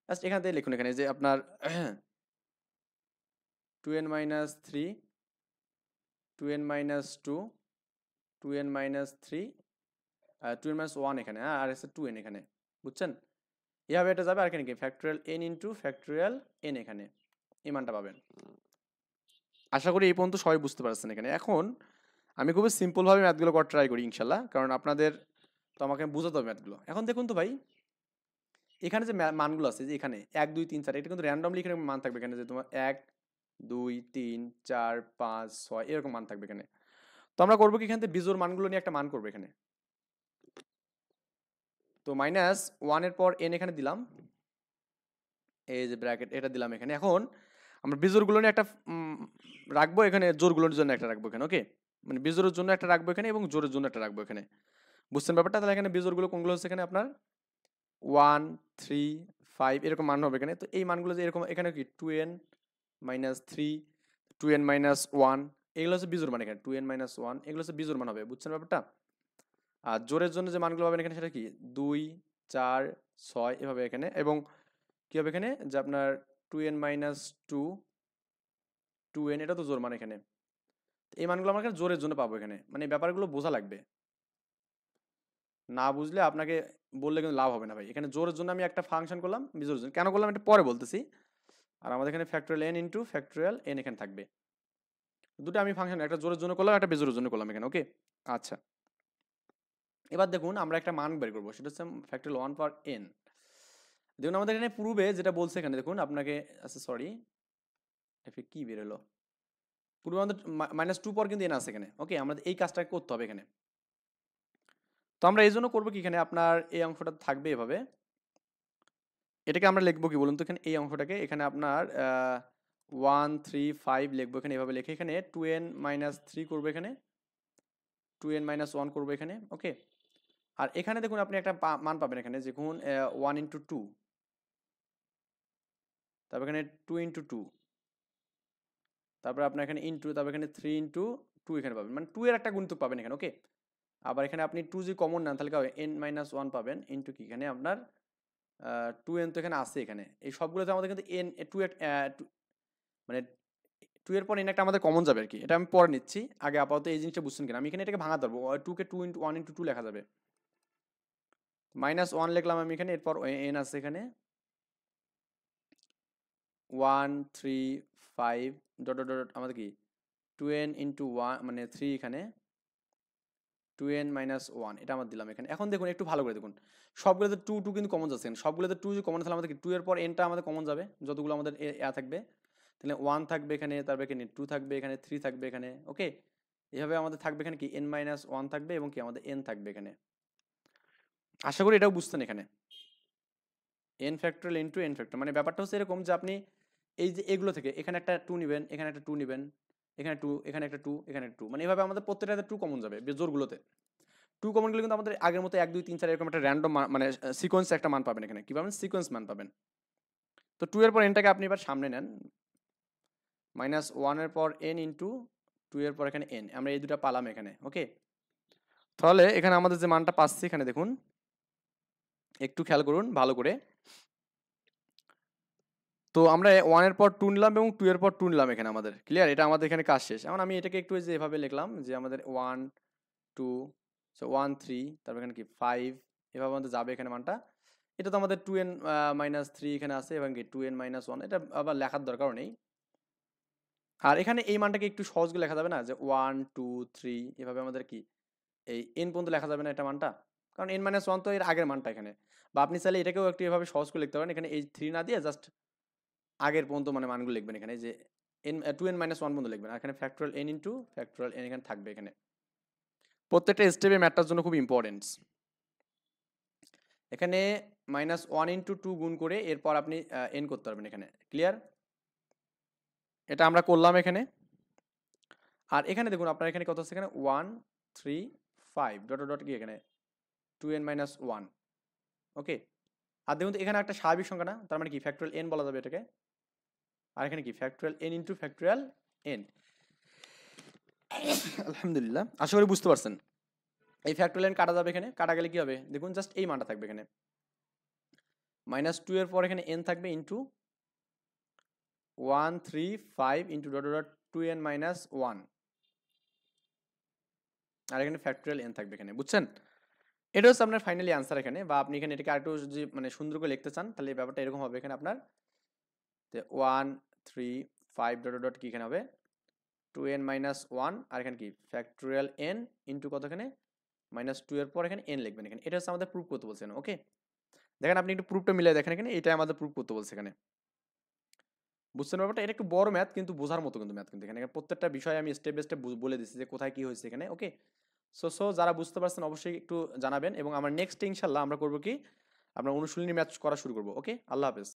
জাস্ট এখান থেকে লিখুন এখানে যে আপনার 2n minus three 2n minus two 2n minus three 2n minus one এখানে, হ্যাঁ, আর আছে 2n এখানে, বুঝছেন, এভাবে এটা যাবে, আর এখানে কি factorial n into factorial n এখানে, এই মানটা পাবেন। আশা করি এই পর্যন্ত সবাই বুঝতে পারছেন এখানে। এখন আমি খুবই সিম্পলভাবে ম্যাথগুলো করার ট্রাই করি ইনশাল্লাহ, কারণ আপনাদের তো আমাকে বুঝাতে হবে ম্যাথগুলো। এখন দেখুন তো ভাই, এখানে যে মানগুলো আছে, যে এখানে 1 2 3 4, এটা কিন্তু র্যান্ডমলি এখানে মান থাকবে, এখানে যে তোমার 1 2 3 4 5 6 এরকম মান থাকবে এখানে। তো আমরা করবো কি, এখান থেকে বিজোড় মানগুলো নিয়ে একটা মান করবো এখানে, তো মাইনাস ওয়ানের পর n এখানে দিলাম, এই যে ব্র্যাকেট এটা দিলাম এখানে। এখন আমরা বিজোড়গুলো নিয়ে একটা রাখবো এখানে, জোড়গুলোর জন্য একটা রাখবো এখানে, ওকে, মানে বিজোড়ের জন্য একটা রাখবো এখানে এবং জোড়ের জন্য একটা রাখবো এখানে, বুঝছেন ব্যাপারটা। তাহলে এখানে বিজোড়গুলো কোনগুলো হচ্ছে এখানে আপনার 1 3 5 এরকম মান হবে এখানে। তো এই মানগুলো যে এরকম, এখানে কি 2n minus three 2n minus one, এগুলো হচ্ছে বিজোড় মান এখানে, 2n মাইনাস ওয়ান এগুলো হচ্ছে বিজোড় মান হবে, বুঝছেন ব্যাপারটা। আর জোড়ের জন্য যে মানগুলো পাবেন এখানে সেটা কি 2 4 6 এভাবে এখানে, এবং কি হবে এখানে যে আপনার 2n মাইনাস টু 2n, এটা তো জোড় মান এখানে। এই মানগুলো আমরা এখানে জোড়ের জন্য পাবো এখানে, মানে এই ব্যাপারগুলো বোঝা লাগবে, না বুঝলে আপনাকে বললে কিন্তু লাভ হবে না ভাই। এখানে জোড়ের জন্য আমি একটা ফাংশন করলাম, বিজোড়ের জন্য কেন করলাম এটা পরে বলতেছি। আর আমাদের এখানে factorial n into factorial n এখানে থাকবে, দুটো আমি ফাংশন, একটা জোড়ের জন্য করলাম, একটা বিজোড়ের জন্য করলাম এখানে, ওকে। আচ্ছা, এবার দেখুন আমরা একটা মান বের করবো, সেটা হচ্ছে ফ্যাক্টোরিয়াল 1 পাওয়ার n। দেখুন আমাদের এখানে পূর্বে যেটা বলছে এখানে দেখুন আপনাকে, আচ্ছা সরি এফে কি বেরোলো, পূর্বে আমাদের -2 পর কিন্তু এন আছে এখানে। ওকে, আমাদের এই কাজটা করতে হবে এখানে। তো আমরা এই জন্য করবো কি, এখানে আপনার এই অংশটা থাকবে এভাবে, এটাকে আমরা লিখবো কি বলুন তো, এখানে এই অংশটাকে এখানে আপনার 1 3 5 লিখবো এখানে, এভাবে লিখে এখানে 2n-3 করবো এখানে, 2n-1 করবো এখানে। ওকে, আর এখানে দেখুন আপনি একটা মান পাবেন এখানে, দেখুন 1 × 2, তারপর এখানে 2 × 2, তারপর আপনার এখানে ইন্টু, তারপর এখানে 3 × 2 এখানে পাবেন, মানে 2 এর একটা গুণিতক পাবেন এখানে। ওকে, আবার এখানে আপনি 2 যদি কমন নেন তাহলে কি হবে, n-1 পাবেন, ইন্টু কি এখানে আপনার 2n তো এখানে আছে এখানে, এই সবগুলোতে আমাদের কিন্তু n 2 এর মানে 2 এর পর n একটা আমাদের কমন যাবে আর কি, এটা আমি পরে নিচ্ছি, আগে আপাতত এই জিনিসটা বুঝছেন কিনা। আমি এখানে এটাকে ভাঙা ধরবো, 2 কে 2 × 1 × 2 লেখা যাবে, -1 লিখলাম আমি এখানে, এরপর n আছে এখানে 1 3 5 ডট ডট ডট আমাদের কি 2n × 1 মানে 3 এখানে 2n-1 এটা আমরা দিলাম এখানে। এখন দেখুন একটু ভালো করে দেখুন, সবগুলোতে 2 2 কিন্তু কমন যাচ্ছে, সবগুলোতে 2 যদি কমন তাহলে আমাদের কি 2 এর পর nটা আমাদের কমন যাবে, যতগুলো আমাদের থাকবে, তাহলে 1 থাকবে এখানে, তারপর এখানে 2 থাকবে এখানে, 3 থাকবে এখানে। ওকে, এভাবে আমাদের থাকবে এখানে কি n-1 থাকবে এবং কি আমাদের n থাকবে এখানে। আশা করি এটাও বুঝতেন এখানে, n factorial into n factor, মানে ব্যাপারটা হচ্ছে এরকম যে আপনি এই যে এগুলো থেকে এখানে একটা 2 নেবেন, এখানে একটা 2 নেবেন, এখানে 2, এখানে একটা 2, এখানে একটা 2, মানে এভাবে আমাদের প্রত্যেকটাতে 2 কমন যাবে জোরগুলোতে। 2 কমন গেলে কিন্তু আমাদের আগের মতো 1 2 3 4 এরকম একটা র্যান্ডম মানে সিকোয়েন্স একটা মান পাবেন এখানে, কি পাবেন, সিকোয়েন্স মান পাবেন। তো 2 এর পর nটাকে আপনি এবার সামনে নেন, -1 এর পর n ইন্টু 2 এর পর এখানে n, আমরা এই দুটো পালাম এখানে। ওকে, তাহলে এখানে আমাদের যে মানটা পাচ্ছি এখানে দেখুন, একটু খেয়াল করুন ভালো করে। তো আমরা 1 এর পর 2 নিলাম এবং 2 এর পর 2 নিলাম এখানে, আমাদের ক্লিয়ার, এটা আমাদের এখানে কাজ শেষ। এখন আমি এটাকে একটু যে এভাবে লিখলাম যে আমাদের 1 2 1 3, তারপর এখানে কি 5, এভাবে আমাদের যাবে এখানে মানটা। এটা তো আমাদের 2n-3 এখানে আছে এবং কি 2n-1, এটা আবার লেখার দরকারও নেই। আর এখানে এই মানটাকে একটু সহজ করে লেখা যাবে না, যে 1 2 3 এভাবে আমাদের কি এই n পর্যন্ত লেখা যাবে না এটা মানটা, কারণ n-1 তো এর আগের মানটা এখানে। বা আপনি চাইলে এটাকেও একটু এভাবে সহজ করে লিখতে পারেন, এখানে এই 3 না দিয়ে জাস্ট আগের পর্যন্ত মানে মানগুলো লিখবেন এখানে, যে n 2n-1 পর্যন্ত লিখবেন, আর এখানে factorial n into factorial n এখানে থাকবে এখানে। প্রত্যেকটা স্টেপে ম্যাথটার জন্য খুব ইম্পর্টেন্ট। এখানে -1 × 2 গুণ করে এরপর আপনি n করতে পারবেন এখানে, ক্লিয়ার, এটা আমরা করলাম এখানে। আর এখানে দেখুন আপনার এখানে কত আছে, এখানে 1 3 5 ডট ডট কি এখানে 2n-1। ওকে, আর দেখুন তো এখানে একটা স্বাভাবিক সংখ্যা না, তার মানে কি ফ্যাক্টরিয়াল n বলা যাবে এটাকে, আর এখানে কি factorial n into factorial n। আলহামদুলিল্লাহ, আশা করি বুঝতে পারছেন। এই ফ্যাক্টরিয়াল n কাটা যাবে এখানে, কাটা গেলে কি হবে দেখুন, জাস্ট এই মানটা থাকবে এখানে, -2 এর পর এখানে n থাকবে into 1 3 5 into dot dot 2n-1, আর এখানে ফ্যাক্টরিয়াল n থাকবে এখানে, বুঝছেন। এটা হচ্ছে আপনার ফাইনালি আনসার এখানে। বা আপনি এখানে এটাকে আরেকটু যদি মানে সুন্দর করে লিখতে চান তাহলে এই ব্যাপারটা এরকম হবে এখানে আপনার, 1 3 5 ডট ডট কি এখানে হবে 2n-1, আর এখানে কি ফ্যাক্টরিয়াল n ইন্টু কত এখানে -2 এর পর এখানে n লিখবেন এখানে। এটা হচ্ছে আমাদের প্রুফ করতে বলছেন। ওকে, দেখেন আপনি একটু প্রুফটা মিলাই দেখেন এখানে, এটাই আমাদের প্রুফ করতে বলছে এখানে, বুঝছেন ব্যাপারটা। এটা একটু বড় ম্যাথ কিন্তু বোঝার মতো কিন্তু ম্যাথ, কিন্তু এখানে প্রত্যেকটা বিষয় আমি স্টেপ বাই স্টেপ বলে দিচ্ছি যে কোথায় কি হয়েছে এখানে। ওকে, সো যারা বুঝতে পারছেন অবশ্যই একটু জানাবেন, এবং আমার নেক্সট ইনশাল্লাহ আমরা করবো কি, আমরা অনুশীলনী ম্যাচ করা শুরু করবো। ওকে, আল্লাহ হাফেজ।